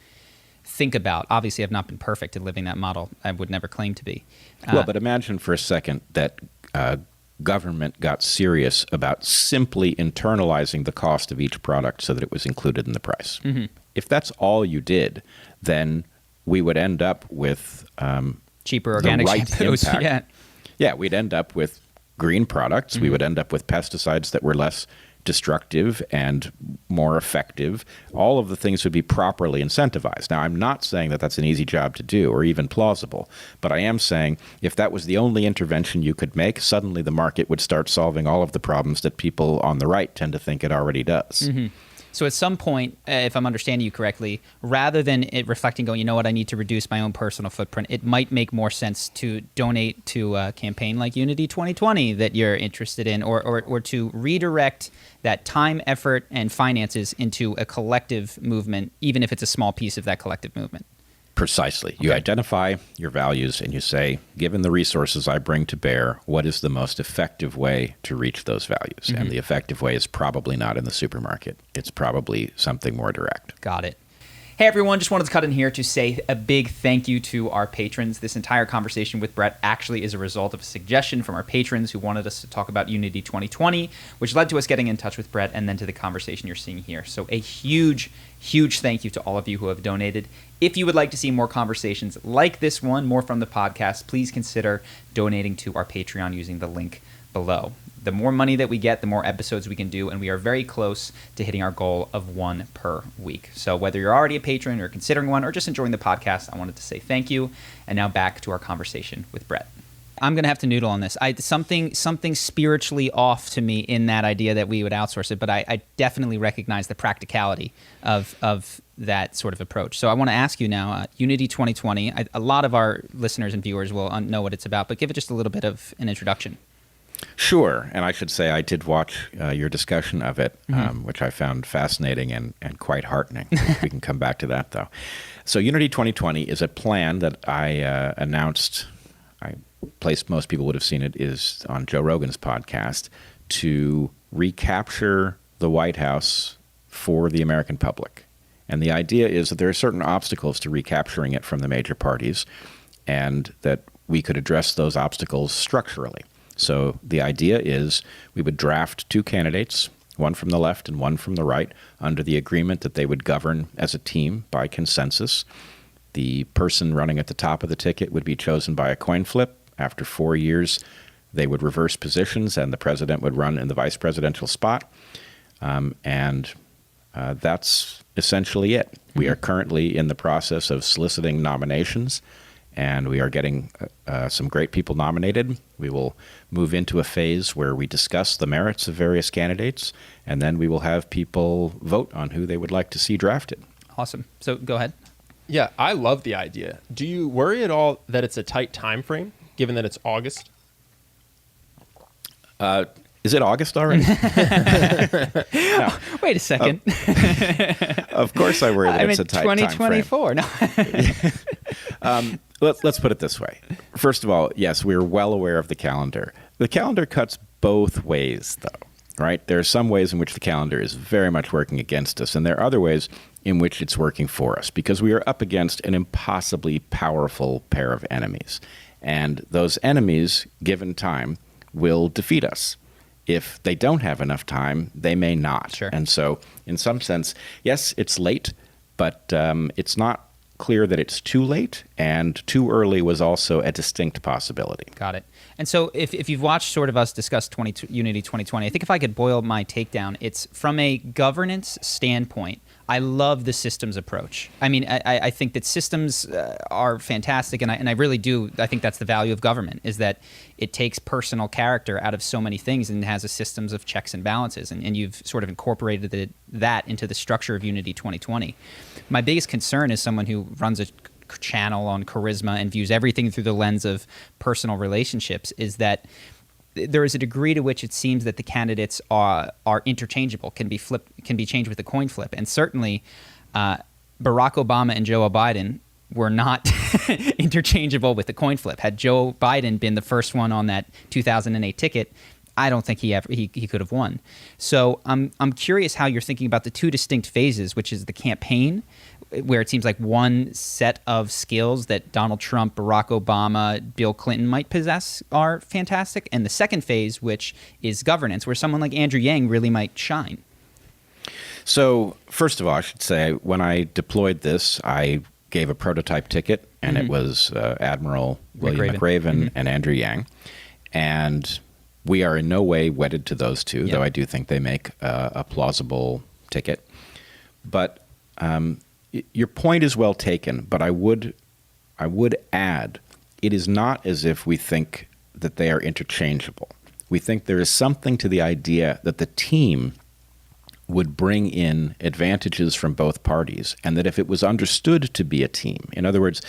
think about. Obviously, I've not been perfect at living that model. I would never claim to be. Well, but imagine for a second that government got serious about simply internalizing the cost of each product so that it was included in the price. Mm-hmm. If that's all you did, then we would end up with cheaper organic shampoos. Yeah, we'd end up with green products. Mm-hmm. We would end up with pesticides that were less destructive and more effective, all of the things would be properly incentivized. Now, I'm not saying that that's an easy job to do or even plausible, but I am saying if that was the only intervention you could make, suddenly the market would start solving all of the problems that people on the right tend to think it already does. So at some point, if I'm understanding you correctly, rather than it reflecting going, you know what, I need to reduce my own personal footprint, it might make more sense to donate to a campaign like Unity 2020 that you're interested in, or to redirect that time, effort, and finances into a collective movement, even if it's a small piece of that collective movement. Precisely. You identify your values and you say, given the resources I bring to bear, what is the most effective way to reach those values? And the effective way is probably not in the supermarket. It's probably something more direct. Got it. Hey everyone, just wanted to cut in here to say a big thank you to our patrons. This entire conversation with Bret actually is a result of a suggestion from our patrons who wanted us to talk about Unity 2020, which led to us getting in touch with Bret and then to the conversation you're seeing here. So a huge thank you to all of you who have donated. If you would like to see more conversations like this one, more from the podcast, please consider donating to our Patreon using the link below. The more money that we get, the more episodes we can do, and we are very close to hitting our goal of 1 per week. So whether you're already a patron or considering one or just enjoying the podcast, I wanted to say thank you. And now back to our conversation with Bret. I'm going to have to noodle on this. Something spiritually off to me in that idea that we would outsource it, but I definitely recognize the practicality of that sort of approach. So I want to ask you now, Unity 2020, a lot of our listeners and viewers will know what it's about, but give it just a little bit of an introduction. Sure. And I should say I did watch your discussion of it, which I found fascinating and quite heartening. We can come back to that, though. So Unity 2020 is a plan that I announced, place most people would have seen it is on Joe Rogan's podcast, to recapture the White House for the American public. And the idea is that there are certain obstacles to recapturing it from the major parties, and that we could address those obstacles structurally. So the idea is we would draft 2 candidates, one from the left and one from the right, under the agreement that they would govern as a team by consensus. The person running at the top of the ticket would be chosen by a coin flip. After 4 years, they would reverse positions and the president would run in the vice presidential spot. That's essentially it. We are currently in the process of soliciting nominations, and we are getting some great people nominated. We will move into a phase where we discuss the merits of various candidates, and then we will have people vote on who they would like to see drafted. Awesome. So go ahead. Yeah, I love the idea. Do you worry at all that it's a tight time frame, given that it's August? Is it August already? No. Wait a second. Of course I worry that it's a tight time frame. 2024. No. Let's put it this way. First of all, yes, we're well aware of the calendar. The calendar cuts both ways, though, right? There are some ways in which the calendar is very much working against us, and there are other ways in which it's working for us, because we are up against an impossibly powerful pair of enemies. And those enemies, given time, will defeat us. If they don't have enough time, they may not. Sure. And so, in some sense, yes, it's late, but it's not clear that it's too late, and too early was also a distinct possibility. Got it. And so if you've watched sort of us discuss Unity 2020, I think if I could boil my takedown, it's from a governance standpoint, I love the systems approach. I mean, I think that systems are fantastic, and I really do. I think that's the value of government, is that it takes personal character out of so many things and has a systems of checks and balances, and you've sort of incorporated that into the structure of Unity 2020. My biggest concern is someone who runs a channel on charisma and views everything through the lens of personal relationships is that there is a degree to which it seems that the candidates are interchangeable, can be changed with a coin flip. And certainly Barack Obama and Joe Biden were not interchangeable with the coin flip. Had Joe Biden been the first one on that 2008 ticket, I don't think he could have won. So I'm curious how you're thinking about the 2 distinct phases, which is the campaign, where it seems like one set of skills that Donald Trump, Barack Obama, Bill Clinton might possess are fantastic, and the second phase, which is governance, where someone like Andrew Yang really might shine. So first of all, I should say, when I deployed this, I gave a prototype ticket, and it was Admiral William McRaven and Andrew Yang. And We are in no way wedded to those two, Yeah. though I do think they make a plausible ticket. But your point is well taken, but I would add, it is not as if we think that they are interchangeable. We think there is something to the idea that the team would bring in advantages from both parties, and that if it was understood to be a team, in other words,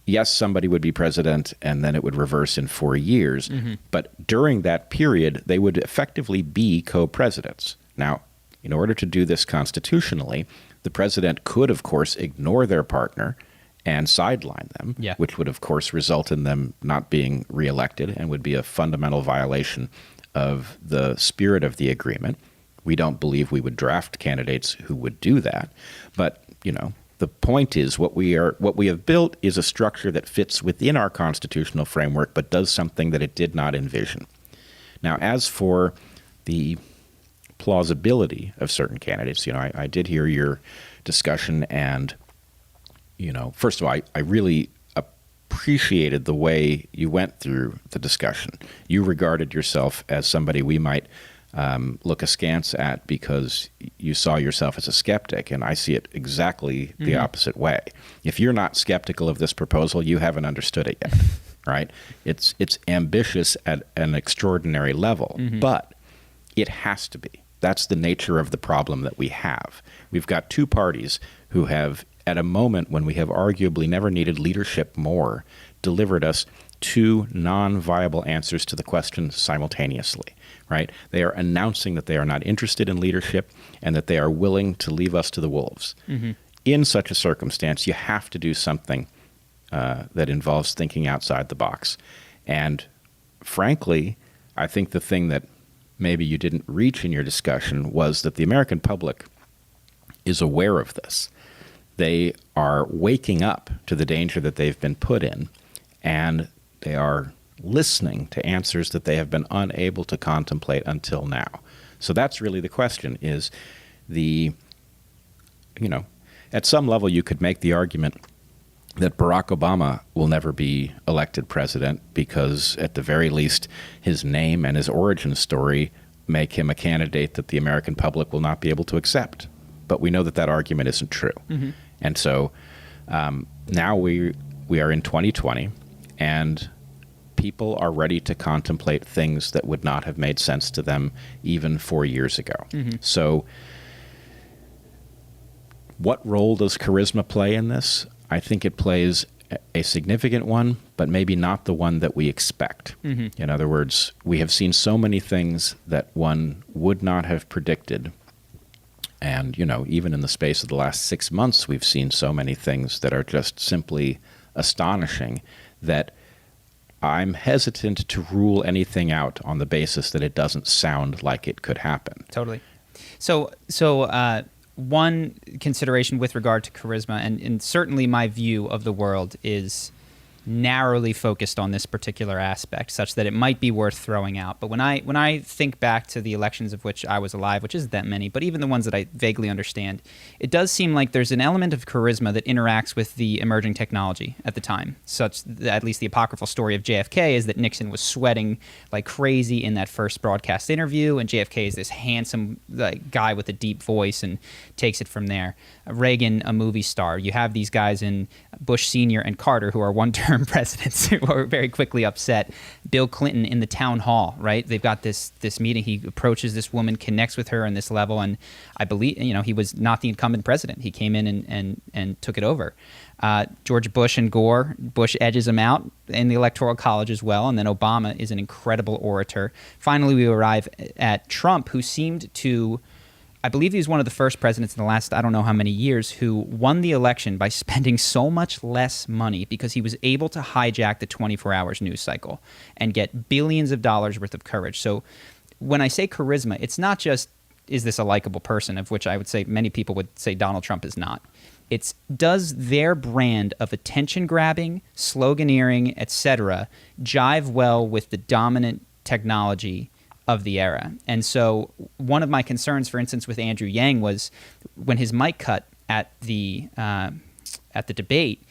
yes, somebody would be president and then it would reverse in 4 years, but during that period, they would effectively be co-presidents. Now, in order to do this constitutionally, the president could, of course, ignore their partner and sideline them, Yeah. which would, of course, result in them not being reelected and would be a fundamental violation of the spirit of the agreement. We don't believe we would draft candidates who would do that. But, the point is what we have built is a structure that fits within our constitutional framework but does something that it did not envision. Now, as for the plausibility of certain candidates, I did hear your discussion, and first of all, I really appreciated the way you went through the discussion. You regarded yourself as somebody we might look askance at because you saw yourself as a skeptic, and I see it exactly the opposite way. If you're not skeptical of this proposal, you haven't understood it yet, right? It's ambitious at an extraordinary level, but it has to be. That's the nature of the problem that we have. We've got two parties who have, at a moment when we have arguably never needed leadership more, delivered us two non-viable answers to the question simultaneously, right? They are announcing that they are not interested in leadership and that they are willing to leave us to the wolves. In such a circumstance, you have to do something that involves thinking outside the box. And frankly, I think the thing that maybe you didn't reach in your discussion was that the American public is aware of this. They are waking up to the danger that they've been put in, and they are listening to answers that they have been unable to contemplate until now. So that's really the question, is at some level you could make the argument that Barack Obama will never be elected president because, at the very least, his name and his origin story make him a candidate that the American public will not be able to accept. But we know that that argument isn't true. And so now we are in 2020, and people are ready to contemplate things that would not have made sense to them even 4 years ago. So what role does charisma play in this? I think it plays a significant one, but maybe not the one that we expect. In other words, we have seen so many things that one would not have predicted. And, even in the space of the last 6 months, we've seen so many things that are just simply astonishing that I'm hesitant to rule anything out on the basis that it doesn't sound like it could happen. Totally. So one consideration with regard to charisma, and certainly my view of the world is narrowly focused on this particular aspect, such that it might be worth throwing out. But when I think back to the elections of which I was alive, which isn't that many, but even the ones that I vaguely understand, it does seem like there's an element of charisma that interacts with the emerging technology at the time, such that at least the apocryphal story of JFK is that Nixon was sweating like crazy in that first broadcast interview, and JFK is this handsome guy with a deep voice and takes it from there. Reagan, a movie star. You have these guys in Bush Sr. and Carter who are one-term presidents who are very quickly upset. Bill Clinton in the town hall, right? They've got this meeting. He approaches this woman, connects with her on this level, and I believe he was not the incumbent president. He came in and took it over. George Bush and Gore, Bush edges him out in the Electoral College as well, and then Obama is an incredible orator. Finally, we arrive at Trump, who seemed to, I believe he was one of the first presidents in the last, I don't know how many years, who won the election by spending so much less money because he was able to hijack the 24 hours news cycle and get billions of dollars worth of coverage. So when I say charisma, it's not just, is this a likable person, of which I would say many people would say Donald Trump is not. It's, does their brand of attention-grabbing, sloganeering, etc., jive well with the dominant technology of the era? And so one of my concerns, for instance, with Andrew Yang was when his mic cut at the debate,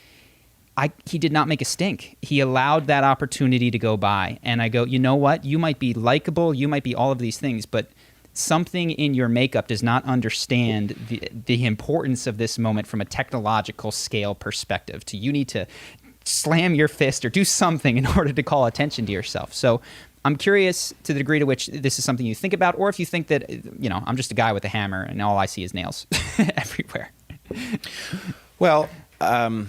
he did not make a stink. He allowed that opportunity to go by. And I go, you know what? You might be likable. You might be all of these things, but something in your makeup does not understand the importance of this moment from a technological scale perspective. You need to slam your fist or do something in order to call attention to yourself. So I'm curious to the degree to which this is something you think about, or if you think that, I'm just a guy with a hammer and all I see is nails everywhere. Well, I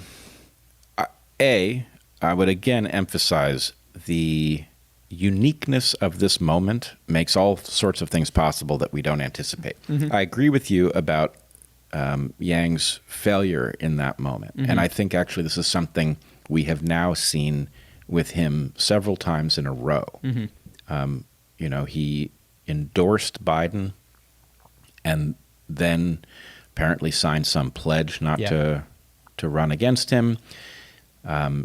would again emphasize the uniqueness of this moment makes all sorts of things possible that we don't anticipate. Mm-hmm. I agree with you about Yang's failure in that moment. Mm-hmm. And I think actually this is something we have now seen with him several times in a row. Mm-hmm. He endorsed Biden and then apparently signed some pledge not to run against him.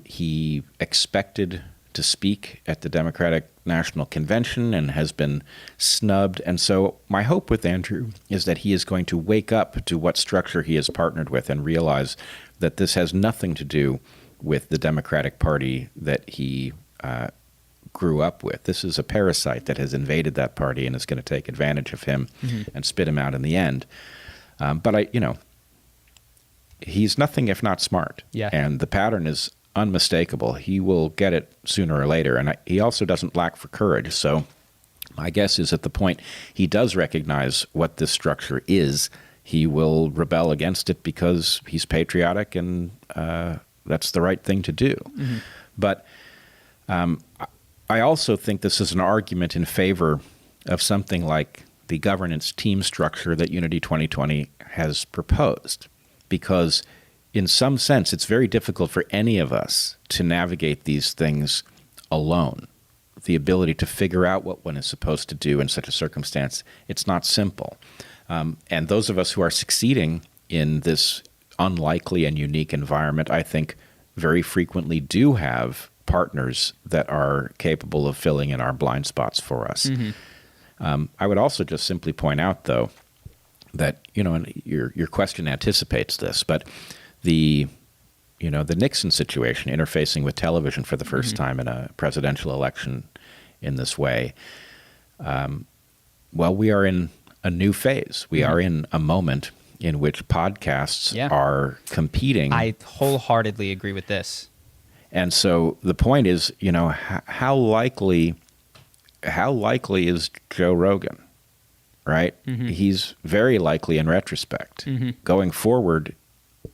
He expected to speak at the Democratic National Convention and has been snubbed. And so my hope with Andrew is that he is going to wake up to what structure he has partnered with and realize that this has nothing to do with the Democratic Party that he grew up with. This is a parasite that has invaded that party and is going to take advantage of him and spit him out in the end. But he's nothing if not smart. Yeah. And the pattern is unmistakable. He will get it sooner or later. And he also doesn't lack for courage. So my guess is at the point he does recognize what this structure is, he will rebel against it because he's patriotic and that's the right thing to do. Mm-hmm. But I also think this is an argument in favor of something like the governance team structure that Unity 2020 has proposed, because in some sense, it's very difficult for any of us to navigate these things alone. The ability to figure out what one is supposed to do in such a circumstance, it's not simple. And those of us who are succeeding in this unlikely and unique environment, I think very frequently do have partners that are capable of filling in our blind spots for us. Mm-hmm. I would also just simply point out, though, that, and your question anticipates this, but the Nixon situation, interfacing with television for the first time in a presidential election in this way, we are in a new phase. We are in a moment in which podcasts are competing. I wholeheartedly agree with this. And so the point is, how likely is Joe Rogan, right? Mm-hmm. He's very likely in retrospect. Mm-hmm. Going forward,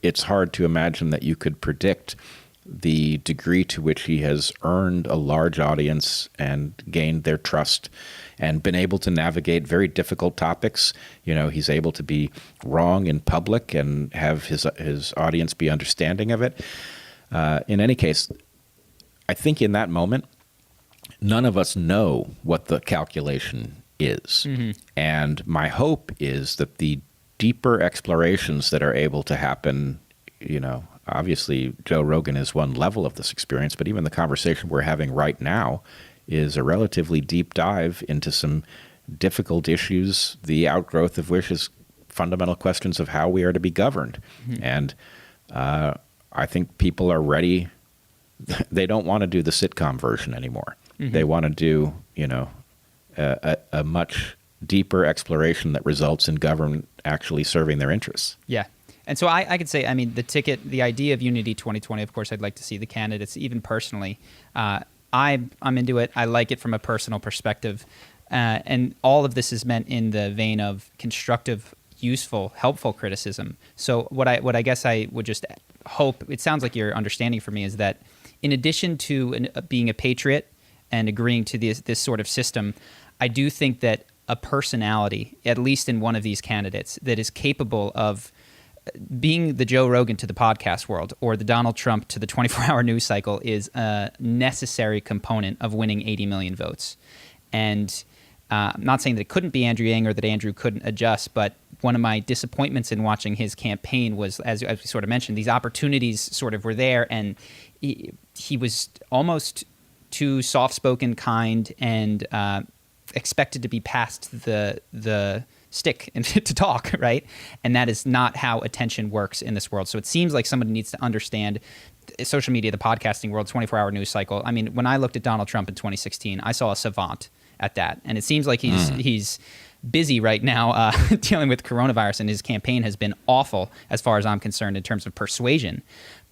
it's hard to imagine that you could predict the degree to which he has earned a large audience and gained their trust and been able to navigate very difficult topics. He's able to be wrong in public and have his audience be understanding of it. In any case, I think in that moment, none of us know what the calculation is. Mm-hmm. And my hope is that the deeper explorations that are able to happen, obviously Joe Rogan is one level of this experience, but even the conversation we're having right now is a relatively deep dive into some difficult issues, the outgrowth of which is fundamental questions of how we are to be governed. Mm-hmm. And I think people are ready. They don't want to do the sitcom version anymore. Mm-hmm. They want to do, a much deeper exploration that results in government actually serving their interests. Yeah. And so I could say, the idea of Unity 2020, of course, I'd like to see the candidates, even personally. I'm into it. I like it from a personal perspective. And all of this is meant in the vein of constructive, useful, helpful criticism. So what I guess I would just hope, it sounds like your understanding for me is that in addition to being a patriot and agreeing to this sort of system, I do think that a personality, at least in one of these candidates, that is capable of being the Joe Rogan to the podcast world or the Donald Trump to the 24-hour news cycle is a necessary component of winning 80 million votes. And I'm not saying that it couldn't be Andrew Yang or that Andrew couldn't adjust, but one of my disappointments in watching his campaign was, as we sort of mentioned, these opportunities sort of were there, and he was almost too soft-spoken, kind, and expected to be past the stick and to talk, right? And that is not how attention works in this world. So it seems like somebody needs to understand social media, the podcasting world, 24-hour news cycle. I mean, when I looked at Donald Trump in 2016, I saw a savant at that. And it seems like he's busy right now dealing with coronavirus, and his campaign has been awful as far as I'm concerned in terms of persuasion.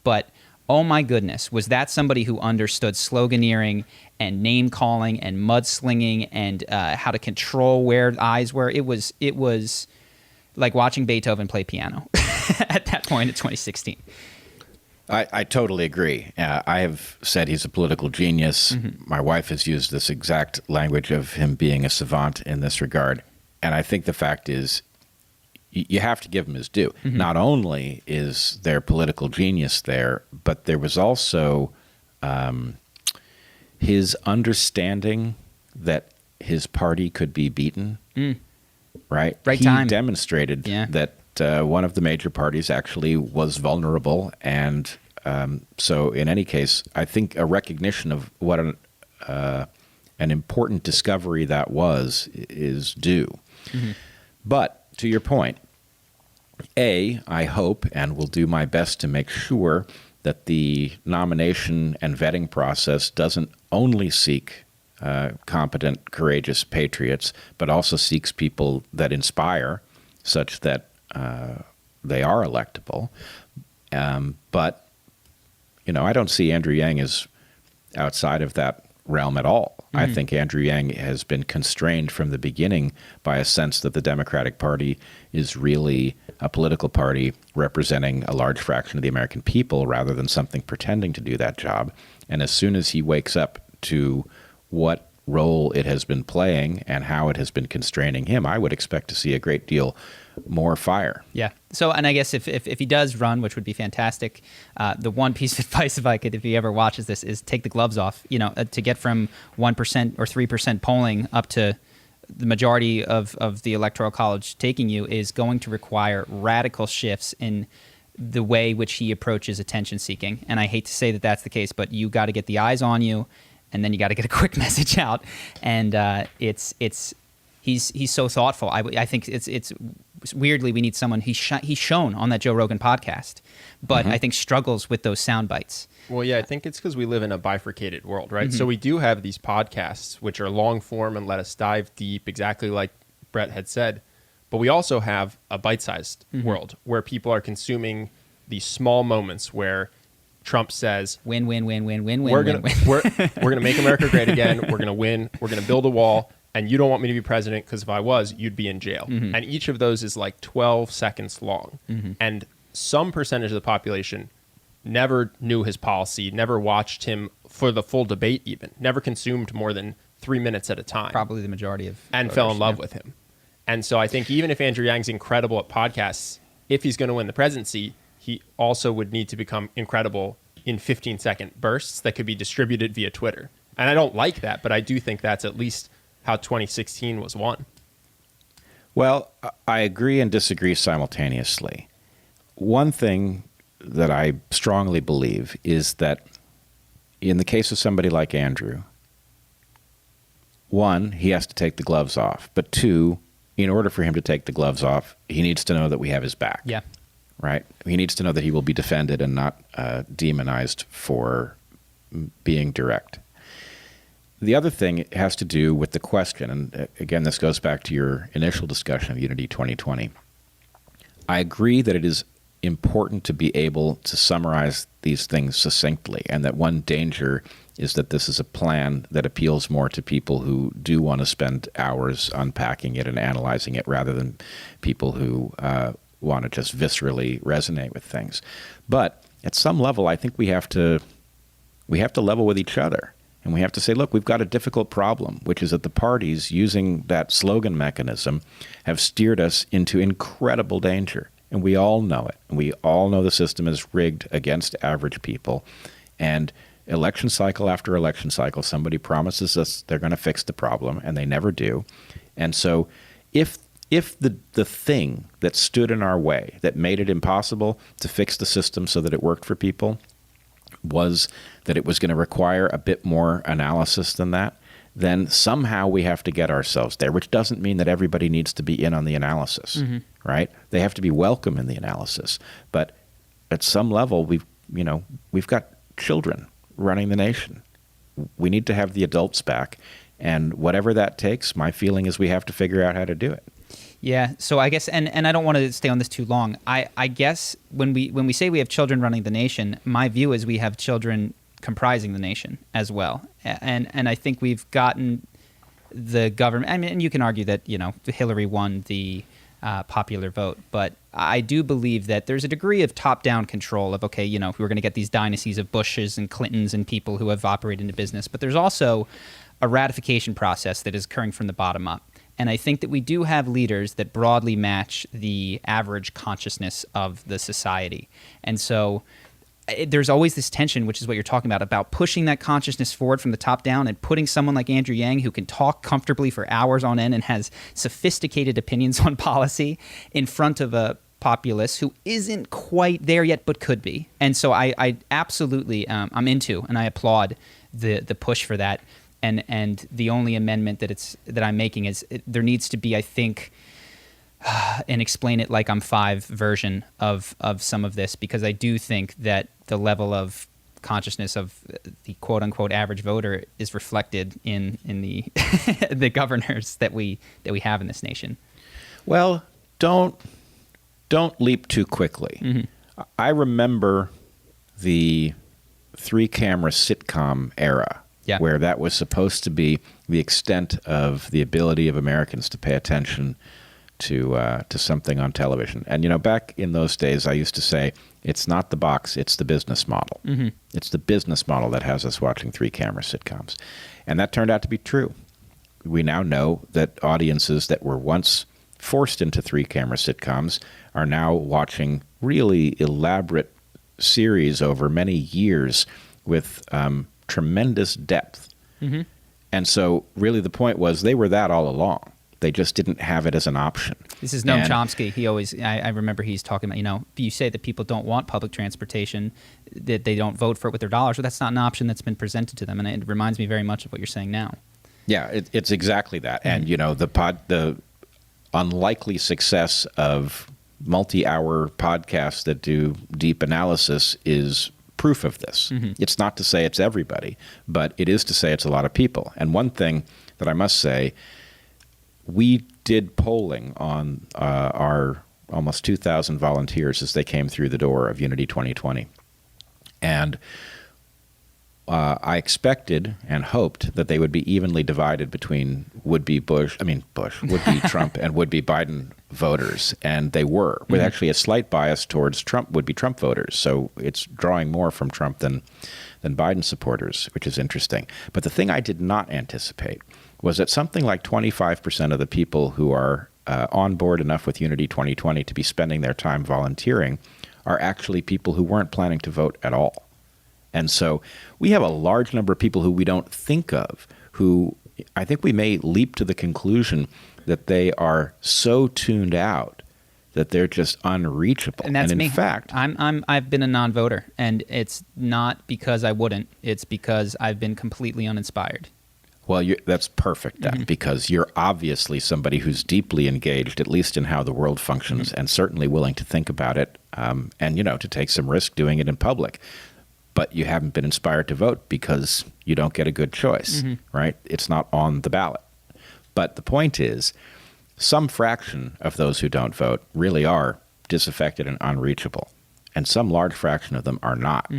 But oh my goodness, was that somebody who understood sloganeering and name calling and mudslinging and how to control where eyes were. It was like watching Beethoven play piano at that point in 2016. I totally agree. I have said he's a political genius. My wife has used this exact language of him being a savant in this regard. And I think the fact is, you have to give him his due. Not only is there political genius there, but there was also his understanding that his party could be beaten. Right? Right he time. Demonstrated that one of the major parties actually was vulnerable. And so in any case, I think a recognition of what an important discovery that was is due. But to your point, I hope and will do my best to make sure that the nomination and vetting process doesn't only seek competent, courageous patriots, but also seeks people that inspire such that they are electable. But, I don't see Andrew Yang as outside of that realm at all. I think Andrew Yang has been constrained from the beginning by a sense that the Democratic Party is really a political party representing a large fraction of the American people rather than something pretending to do that job. And as soon as he wakes up to what role it has been playing and how it has been constraining him, I would expect to see a great deal more fire. Yeah. So, and I guess if he does run, which would be fantastic, the one piece of advice, if he ever watches this, is take the gloves off. To get from 1% or 3% polling up to the majority of the Electoral College taking you is going to require radical shifts in the way which he approaches attention seeking. And I hate to say that that's the case, but you got to get the eyes on you, and then you got to get a quick message out. And he's so thoughtful. I think it's weirdly we need someone he's shown on that Joe Rogan podcast, but I think struggles with those sound bites. Well, yeah, I think it's because we live in a bifurcated world, right? So we do have these podcasts, which are long form and let us dive deep, exactly like Bret had said. But we also have a bite-sized world where people are consuming these small moments where Trump says, win, win, win, win, win, we're win, gonna, win. we're gonna make America great again. We're gonna win. We're gonna build a wall. And you don't want me to be president because if I was, you'd be in jail. And each of those is like 12 seconds long. And some percentage of the population never knew his policy, never watched him for the full debate even, never consumed more than 3 minutes at a time. Probably the majority of and voters, fell in love with him. And so I think even if Andrew Yang's incredible at podcasts, if he's going to win the presidency, he also would need to become incredible in 15-second bursts that could be distributed via Twitter. And I don't like that, but I do think that's at least how 2016 was won. Well, I agree and disagree simultaneously. One thing that I strongly believe is that in the case of somebody like Andrew, one, he has to take the gloves off. But two, in order for him to take the gloves off, he needs to know that we have his back. Yeah. Right? He needs to know that he will be defended and not demonized for being direct. The other thing has to do with the question, and again, this goes back to your initial discussion of Unity 2020. I agree that it is important to be able to summarize these things succinctly, and that one danger is that this is a plan that appeals more to people who do want to spend hours unpacking it and analyzing it rather than people who want to just viscerally resonate with things. But at some level, I think we have to level with each other. And we have to say, look, we've got a difficult problem, which is that the parties using that slogan mechanism have steered us into incredible danger. And we all know it. And we all know the system is rigged against average people. And election cycle after election cycle, somebody promises us they're going to fix the problem, and they never do. And so if the thing that stood in our way, that made it impossible to fix the system so that it worked for people, was that it was going to require a bit more analysis than that, then somehow we have to get ourselves there, which doesn't mean that everybody needs to be in on the analysis, right? They have to be welcome in the analysis. But at some level, we've got children running the nation. We need to have the adults back. And whatever that takes, my feeling is we have to figure out how to do it. Yeah. So I guess, and I don't want to stay on this too long. I guess when we say we have children running the nation, my view is we have children comprising the nation as well. And I think we've gotten the government. I mean, and you can argue that Hillary won the popular vote, but I do believe that there's a degree of top-down control of, okay, we're going to get these dynasties of Bushes and Clintons and people who have operated into business, but there's also a ratification process that is occurring from the bottom up. And I think that we do have leaders that broadly match the average consciousness of the society. And so there's always this tension, which is what you're talking about pushing that consciousness forward from the top down and putting someone like Andrew Yang, who can talk comfortably for hours on end and has sophisticated opinions on policy, in front of a populace who isn't quite there yet but could be. And so I absolutely I'm into, and I applaud the push for that. And the only amendment that I'm making is there needs to be, I think, an explain it like I'm five version of some of this, because I do think that the level of consciousness of the quote unquote average voter is reflected in the the governors that we have in this nation. Well, don't leap too quickly. I remember the 3-camera sitcom era. Yeah. Where that was supposed to be the extent of the ability of Americans to pay attention to something on television. And, back in those days, I used to say, it's not the box, it's the business model. It's the business model that has us watching 3-camera sitcoms. And that turned out to be true. We now know that audiences that were once forced into 3-camera sitcoms are now watching really elaborate series over many years with tremendous depth. And so really the point was they were that all along. They just didn't have it as an option. This is Noam Chomsky. He always, I remember he's talking about, you say that people don't want public transportation, that they don't vote for it with their dollars, but that's not an option that's been presented to them. And it reminds me very much of what you're saying now. Yeah, it's exactly that. And, the unlikely success of multi-hour podcasts that do deep analysis is proof of this. It's not to say it's everybody, but it is to say it's a lot of people. And one thing that I must say, we did polling on our almost 2,000 volunteers as they came through the door of Unity 2020. And I expected and hoped that they would be evenly divided between would-be Trump and would-be Biden voters, and they were, with actually a slight bias towards would-be Trump voters. So it's drawing more from Trump than Biden supporters, which is interesting. But the thing I did not anticipate was that something like 25% of the people who are on board enough with Unity 2020 to be spending their time volunteering are actually people who weren't planning to vote at all. And so we have a large number of people who we don't think of, who I think we may leap to the conclusion that they are so tuned out that they're just unreachable. And that's in me. Fact, I've been a non-voter, and it's not because I wouldn't. It's because I've been completely uninspired. Well, that's perfect then, because you're obviously somebody who's deeply engaged, at least in how the world functions, and certainly willing to think about it, and to take some risk doing it in public. But you haven't been inspired to vote because you don't get a good choice, right? It's not on the ballot. But the point is, some fraction of those who don't vote really are disaffected and unreachable, and some large fraction of them are not.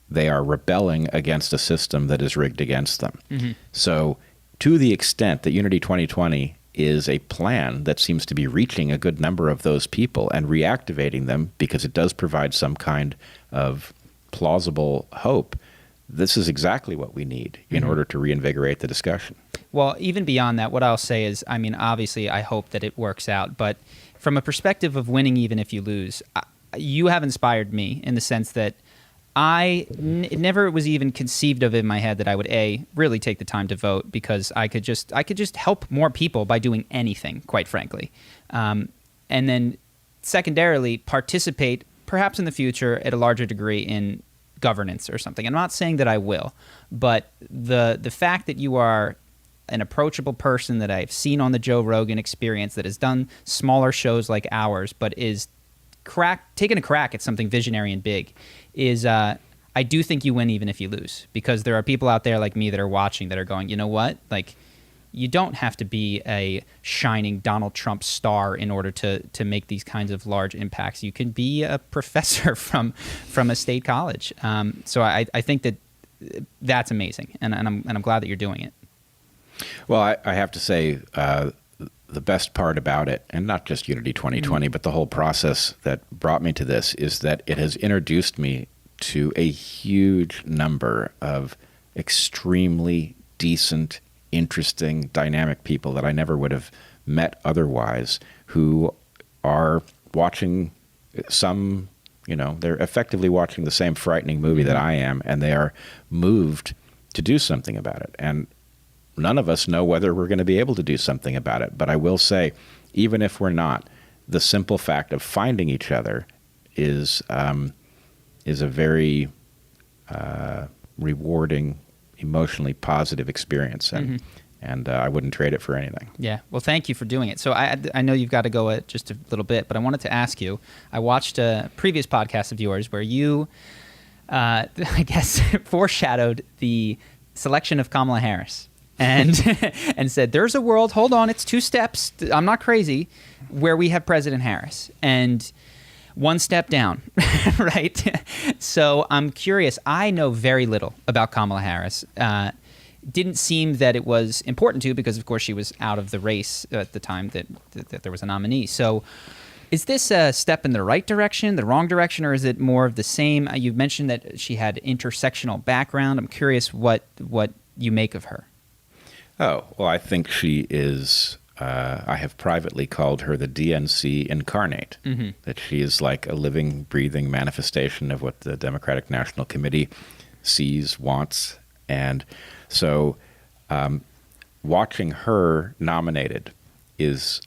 They are rebelling against a system that is rigged against them. So to the extent that Unity 2020 is a plan that seems to be reaching a good number of those people and reactivating them because it does provide some kind of plausible hope, this is exactly what we need in order to reinvigorate the discussion. Well, even beyond that, what I'll say is, obviously I hope that it works out, but from a perspective of winning even if you lose, you have inspired me in the sense that it never was even conceived of in my head that I would really take the time to vote, because I could just help more people by doing anything, quite frankly, and then secondarily participate perhaps in the future at a larger degree in governance or something. I'm not saying that I will, but the fact that you are an approachable person that I've seen on the Joe Rogan Experience, that has done smaller shows like ours, but is taking a crack at something visionary and big, is I do think you win even if you lose, because there are people out there like me that are watching that are going, you know what, like, you don't have to be a shining Donald Trump star in order to make these kinds of large impacts. You can be a professor from a state college. So I think that's amazing, and I'm glad that you're doing it. Well, I have to say, the best part about it, and not just Unity 2020, but the whole process that brought me to this, is that it has introduced me to a huge number of extremely decent, interesting, dynamic people that I never would have met otherwise, who are watching some, they're effectively watching the same frightening movie that I am, and they are moved to do something about it. And none of us know whether we're going to be able to do something about it. But I will say, even if we're not, the simple fact of finding each other is a very rewarding, emotionally positive experience, and I wouldn't trade it for anything. Yeah, well, thank you for doing it. So I know you've got to go just a little bit, but I wanted to ask you, I watched a previous podcast of yours where you, I guess, foreshadowed the selection of Kamala Harris. And and said, there's a world, hold on, it's 2 steps, I'm not crazy, where we have President Harris. And 1 step down, right? So I'm curious. I know very little about Kamala Harris. Didn't seem that it was important to, because, of course, she was out of the race at the time that there was a nominee. So is this a step in the right direction, the wrong direction, or is it more of the same? You've mentioned that she had intersectional background. I'm curious what you make of her. Oh, well, I think she is, I have privately called her the DNC incarnate, that she is like a living, breathing manifestation of what the Democratic National Committee sees, wants. And so watching her nominated is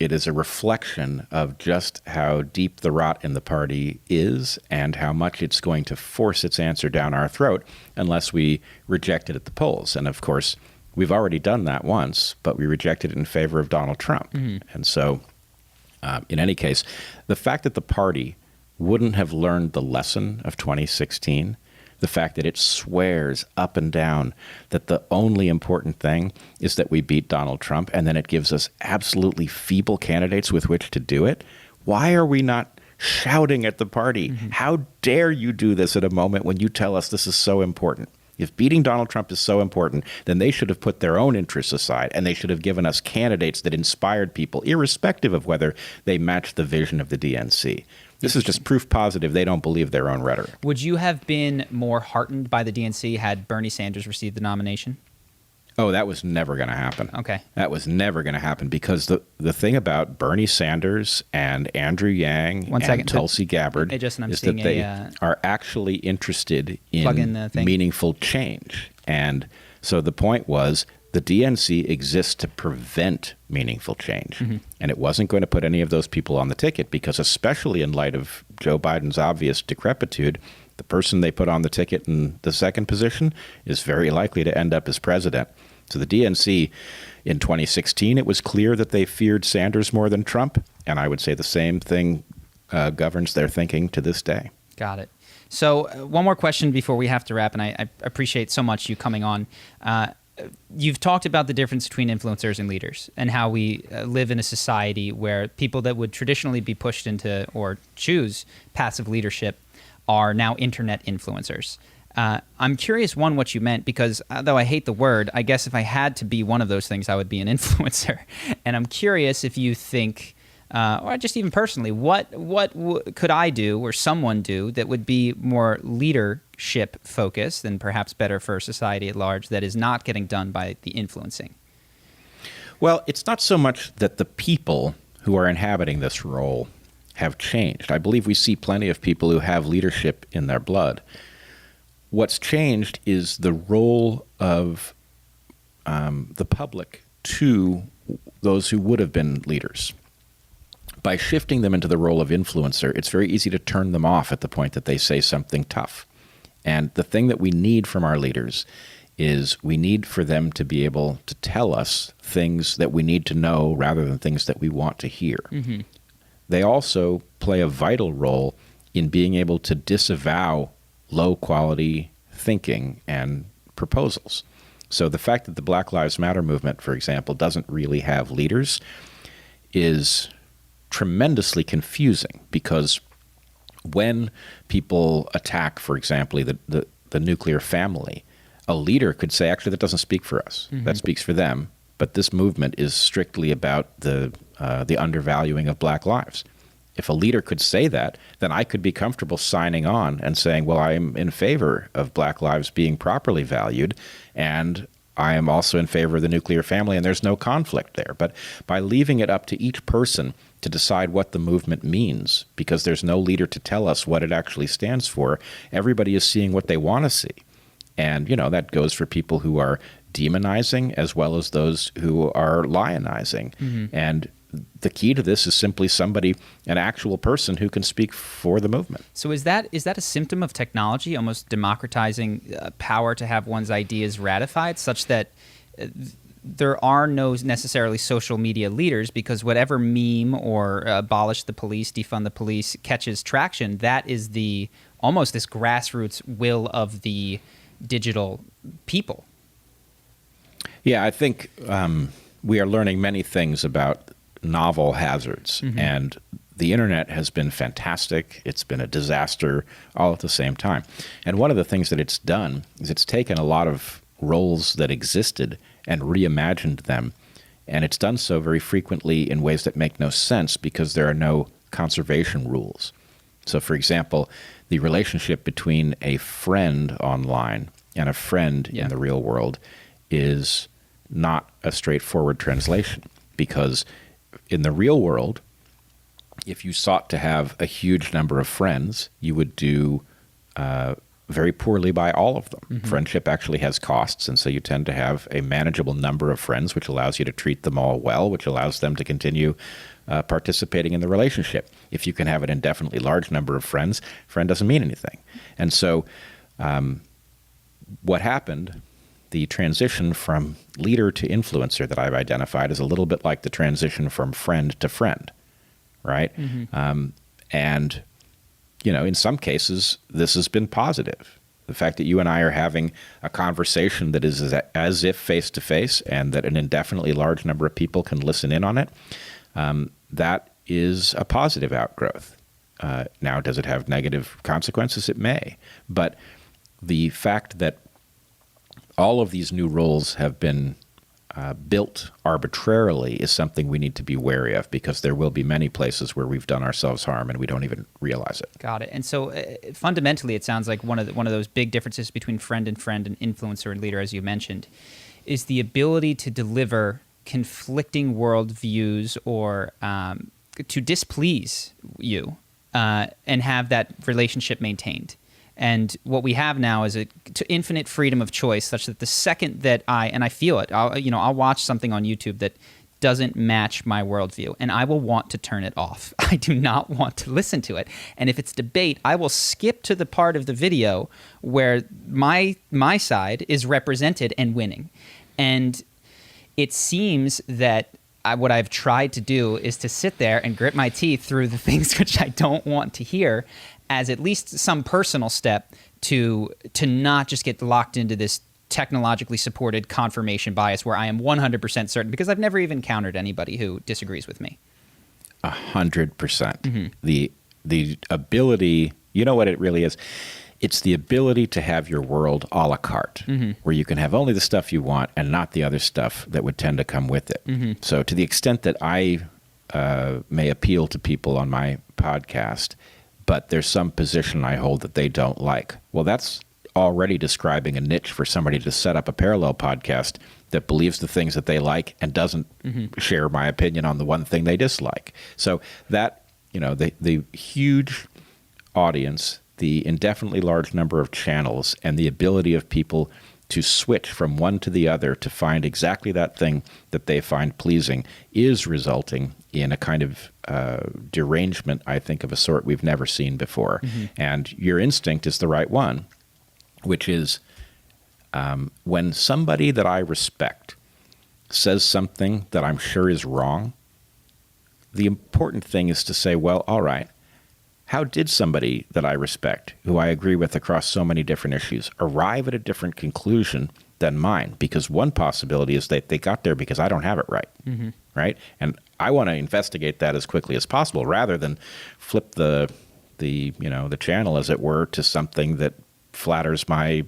a reflection of just how deep the rot in the party is and how much it's going to force its answer down our throat unless we reject it at the polls. And, of course, we've already done that once, but we rejected it in favor of Donald Trump. And so, in any case, the fact that the party wouldn't have learned the lesson of 2016, the fact that it swears up and down that the only important thing is that we beat Donald Trump, and then it gives us absolutely feeble candidates with which to do it, why are we not shouting at the party? How dare you do this at a moment when you tell us this is so important? If beating Donald Trump is so important, then they should have put their own interests aside, and they should have given us candidates that inspired people, irrespective of whether they match the vision of the DNC. This is just proof positive they don't believe their own rhetoric. Would you have been more heartened by the DNC had Bernie Sanders received the nomination? Oh, that was never going to happen. Okay. That was never going to happen, because the thing about Bernie Sanders and Andrew Yang and Tulsi Gabbard is that they are actually interested in meaningful change. And so the point was, the DNC exists to prevent meaningful change. And it wasn't going to put any of those people on the ticket, because especially in light of Joe Biden's obvious decrepitude, the person they put on the ticket in the second position is very likely to end up as president. So the DNC in 2016, it was clear that they feared Sanders more than Trump. And I would say the same thing governs their thinking to this day. Got it. So one more question before we have to wrap, and I appreciate so much you coming on. You've talked about the difference between influencers and leaders, and how we live in a society where people that would traditionally be pushed into or choose passive leadership are now internet influencers. I'm curious, one, what you meant, because though I hate the word, I guess if I had to be one of those things, I would be an influencer. And I'm curious if you think, or just even personally, what could I do or someone do that would be more leadership focused and perhaps better for society at large, that is not getting done by the influencing? Well, it's not so much that the people who are inhabiting this role have changed. I believe we see plenty of people who have leadership in their blood. What's changed is the role of the public to those who would have been leaders. By shifting them into the role of influencer, it's very easy to turn them off at the point that they say something tough. And the thing that we need from our leaders is we need for them to be able to tell us things that we need to know rather than things that we want to hear. Mm-hmm. They also play a vital role in being able to disavow low-quality thinking and proposals. So the fact that the Black Lives Matter movement, for example, doesn't really have leaders is tremendously confusing, because when people attack, for example, the nuclear family, a leader could say, actually, that doesn't speak for us. Mm-hmm. That speaks for them. But this movement is strictly about the undervaluing of black lives. If a leader could say that, then I could be comfortable signing on and saying, well, I am in favor of black lives being properly valued, and I am also in favor of the nuclear family, and there's no conflict there. But by leaving it up to each person to decide what the movement means, because there's no leader to tell us what it actually stands for, everybody is seeing what they want to see. And, that goes for people who are demonizing as well as those who are lionizing. Mm-hmm. And the key to this is simply an actual person who can speak for the movement. So is that a symptom of technology, almost democratizing power to have one's ideas ratified, such that there are no necessarily social media leaders, because whatever meme or abolish the police, defund the police catches traction, that is almost this grassroots will of the digital people? Yeah, I think we are learning many things about novel hazards, mm-hmm. and the internet has been fantastic. It's been a disaster all at the same time. And one of the things that it's done is it's taken a lot of roles that existed and reimagined them. And it's done so very frequently in ways that make no sense because there are no conservation rules. So, for example, the relationship between a friend online and a friend in the real world is not a straightforward translation, because in the real world, if you sought to have a huge number of friends, you would do very poorly by all of them. Mm-hmm. Friendship actually has costs, and so you tend to have a manageable number of friends, which allows you to treat them all well, which allows them to continue participating in the relationship. If you can have an indefinitely large number of friends, friend doesn't mean anything. And so what happened, the transition from leader to influencer that I've identified, is a little bit like the transition from friend to friend, right? Mm-hmm. And, in some cases, this has been positive. The fact that you and I are having a conversation that is as if face-to-face, and that an indefinitely large number of people can listen in on it, that is a positive outgrowth. Now, does it have negative consequences? It may. But the fact that all of these new roles have been built arbitrarily is something we need to be wary of, because there will be many places where we've done ourselves harm and we don't even realize it. Got it. And so fundamentally, it sounds like one of those big differences between friend and influencer and leader, as you mentioned, is the ability to deliver conflicting worldviews or to displease you and have that relationship maintained. And what we have now is infinite freedom of choice, such that the second that I feel it, I'll watch something on YouTube that doesn't match my worldview, and I will want to turn it off. I do not want to listen to it. And if it's debate, I will skip to the part of the video where my side is represented and winning. And it seems that what I've tried to do is to sit there and grit my teeth through the things which I don't want to hear, as at least some personal step to not just get locked into this technologically supported confirmation bias where I am 100% certain, because I've never even encountered anybody who disagrees with me. 100%. Mm-hmm. The ability, you know what it really is? It's the ability to have your world a la carte, mm-hmm. where you can have only the stuff you want and not the other stuff that would tend to come with it. Mm-hmm. So to the extent that I may appeal to people on my podcast, but there's some position I hold that they don't like, well, that's already describing a niche for somebody to set up a parallel podcast that believes the things that they like and doesn't mm-hmm. share my opinion on the one thing they dislike. So that, the huge audience, the indefinitely large number of channels, and the ability of people to switch from one to the other to find exactly that thing that they find pleasing is resulting in a kind of derangement, I think, of a sort we've never seen before. Mm-hmm. And your instinct is the right one. which is when somebody that I respect says something that I'm sure is wrong, the important thing is to say, well, all right, how did somebody that I respect, who I agree with across so many different issues, arrive at a different conclusion than mine? Because one possibility is that they got there because I don't have it right, right? And I want to investigate that as quickly as possible, rather than flip the channel, as it were, to something that flatters my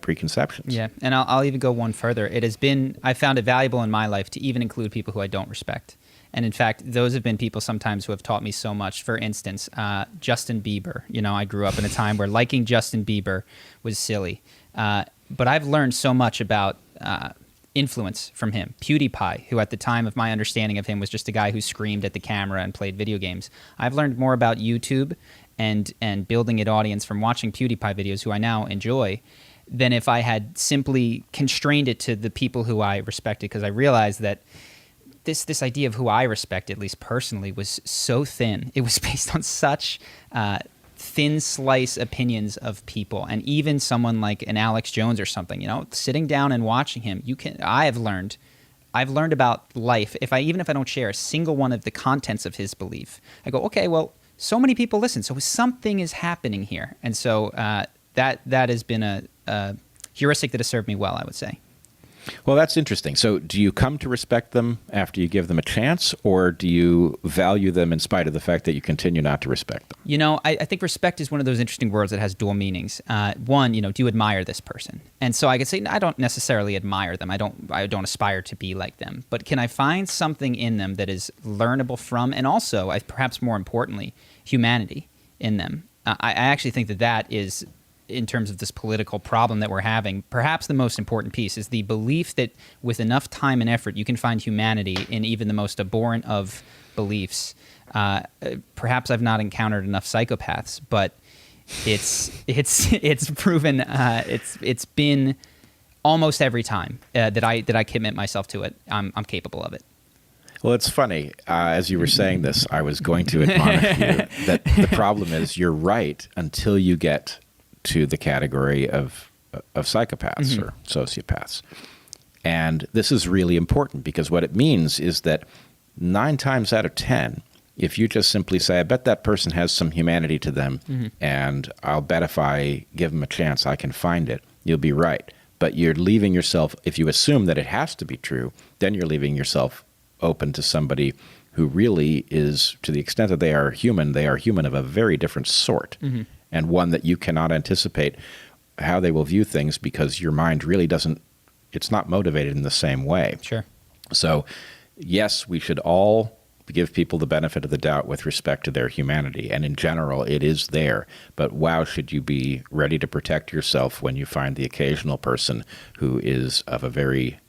preconceptions. Yeah, and I'll even go one further. I found it valuable in my life to even include people who I don't respect. And in fact, those have been people sometimes who have taught me so much. For instance, Justin Bieber. I grew up in a time where liking Justin Bieber was silly. But I've learned so much about influence from him. PewDiePie, who at the time of my understanding of him was just a guy who screamed at the camera and played video games. I've learned more about YouTube and building an audience from watching PewDiePie videos, who I now enjoy, than if I had simply constrained it to the people who I respected, because I realized that this idea of who I respect, at least personally, was so thin. It was based on such thin slice opinions of people. And even someone like an Alex Jones or something, sitting down and watching him, I've learned about life. Even if I don't share a single one of the contents of his belief, I go, okay, well, so many people listen, so something is happening here. And so that has been a heuristic that has served me well, I would say. Well, that's interesting. So do you come to respect them after you give them a chance, or do you value them in spite of the fact that you continue not to respect them? I think respect is one of those interesting words that has dual meanings. One, do you admire this person? And so I could say, I don't necessarily admire them. I don't aspire to be like them. But can I find something in them that is learnable from, and also, perhaps more importantly, humanity in them? I actually think that is, in terms of this political problem that we're having, perhaps the most important piece is the belief that with enough time and effort, you can find humanity in even the most abhorrent of beliefs. Perhaps I've not encountered enough psychopaths, but it's proven, it's been almost every time that I commit myself to it, I'm capable of it. Well, it's funny. As you were saying this, I was going to admonish you that the problem is you're right until you get to the category of psychopaths or sociopaths. And this is really important, because what it means is that 9 times out of 10, if you just simply say, I bet that person has some humanity to them, and I'll bet if I give them a chance, I can find it, you'll be right. But you're leaving yourself, if you assume that it has to be true, then you're leaving yourself open to somebody who really is, to the extent that they are human of a very different sort. And one that you cannot anticipate how they will view things, because your mind really it's not motivated in the same way. Sure. So, yes, we should all give people the benefit of the doubt with respect to their humanity. And in general, it is there. But wow, should you be ready to protect yourself when you find the occasional person who is of a very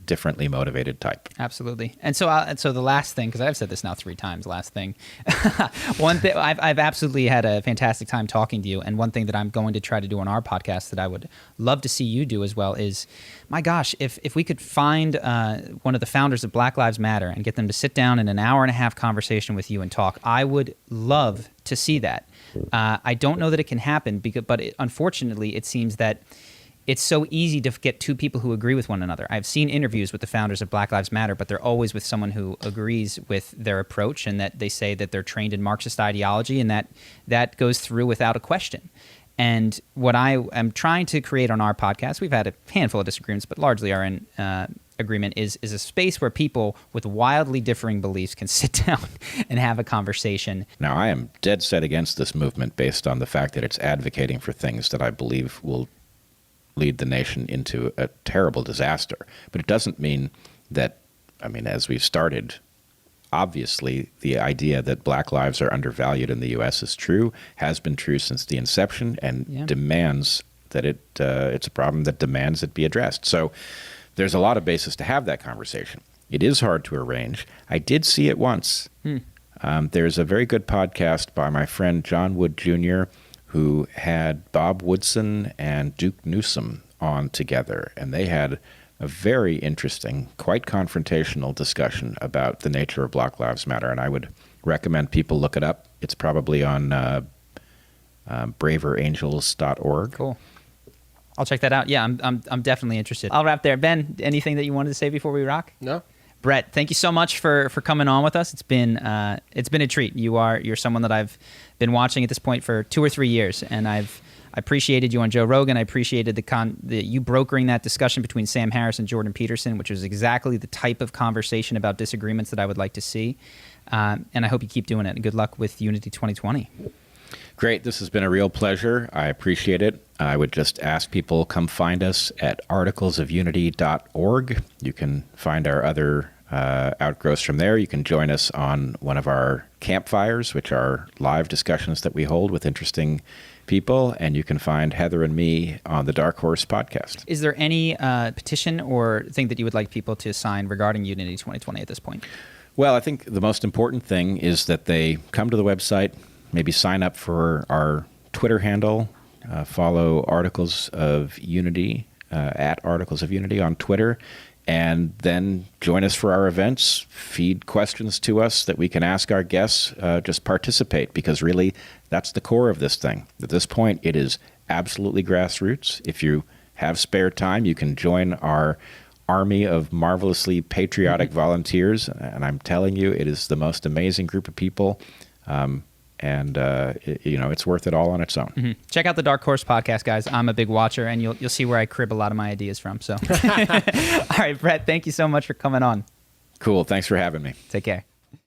differently motivated type. Absolutely. And so the last thing, because I've said this now 3 times, last thing, one thing, I've absolutely had a fantastic time talking to you. And one thing that I'm going to try to do on our podcast that I would love to see you do as well is, my gosh, if we could find one of the founders of Black Lives Matter and get them to sit down in an hour-and-a-half conversation with you and talk, I would love to see that. I don't know that it can happen, but unfortunately, it seems that it's so easy to get 2 people who agree with one another. I've seen interviews with the founders of Black Lives Matter, but they're always with someone who agrees with their approach, and that they say that they're trained in Marxist ideology, and that goes through without a question. And what I am trying to create on our podcast, we've had a handful of disagreements, but largely are in agreement, is a space where people with wildly differing beliefs can sit down and have a conversation. Now, I am dead set against this movement based on the fact that it's advocating for things that I believe will lead the nation into a terrible disaster. But it doesn't mean that, as we've started, obviously the idea that Black lives are undervalued in the U.S. is true, has been true since the inception, and demands that it's a problem that demands it be addressed. So there's a lot of basis to have that conversation. It is hard to arrange. I did see it once. There's a very good podcast by my friend John Wood Jr., who had Bob Woodson and Duke Newsom on together, and they had a very interesting, quite confrontational discussion about the nature of Black Lives Matter, and I would recommend people look it up. It's probably on braverangels.org. Cool. I'll check that out. Yeah, I'm definitely interested. I'll wrap there. Ben, anything that you wanted to say before we rock? No. Bret, thank you so much for coming on with us. It's been a treat. You're someone that I've been watching at this point for 2 or 3 years, and I appreciated you on Joe Rogan. I appreciated you brokering that discussion between Sam Harris and Jordan Peterson, which was exactly the type of conversation about disagreements that I would like to see. And I hope you keep doing it. And good luck with Unity 2020. Great. This has been a real pleasure. I appreciate it. I would just ask people, come find us at articlesofunity.org. You can find our other outgrowths from there. You can join us on one of our campfires, which are live discussions that we hold with interesting people. And you can find Heather and me on the Dark Horse podcast. Is there any petition or thing that you would like people to sign regarding Unity 2020 at this point? Well, I think the most important thing is that they come to the website, maybe sign up for our Twitter handle, follow Articles of Unity, at Articles of Unity on Twitter, and then join us for our events, feed questions to us that we can ask our guests, just participate, because really that's the core of this thing. At this point, it is absolutely grassroots. If you have spare time, you can join our army of marvelously patriotic volunteers, and I'm telling you, it is the most amazing group of people. It's worth it all on its own. Mm-hmm. Check out the Dark Horse podcast, guys. I'm a big watcher, and you'll see where I crib a lot of my ideas from. So, all right, Bret, thank you so much for coming on. Cool. Thanks for having me. Take care.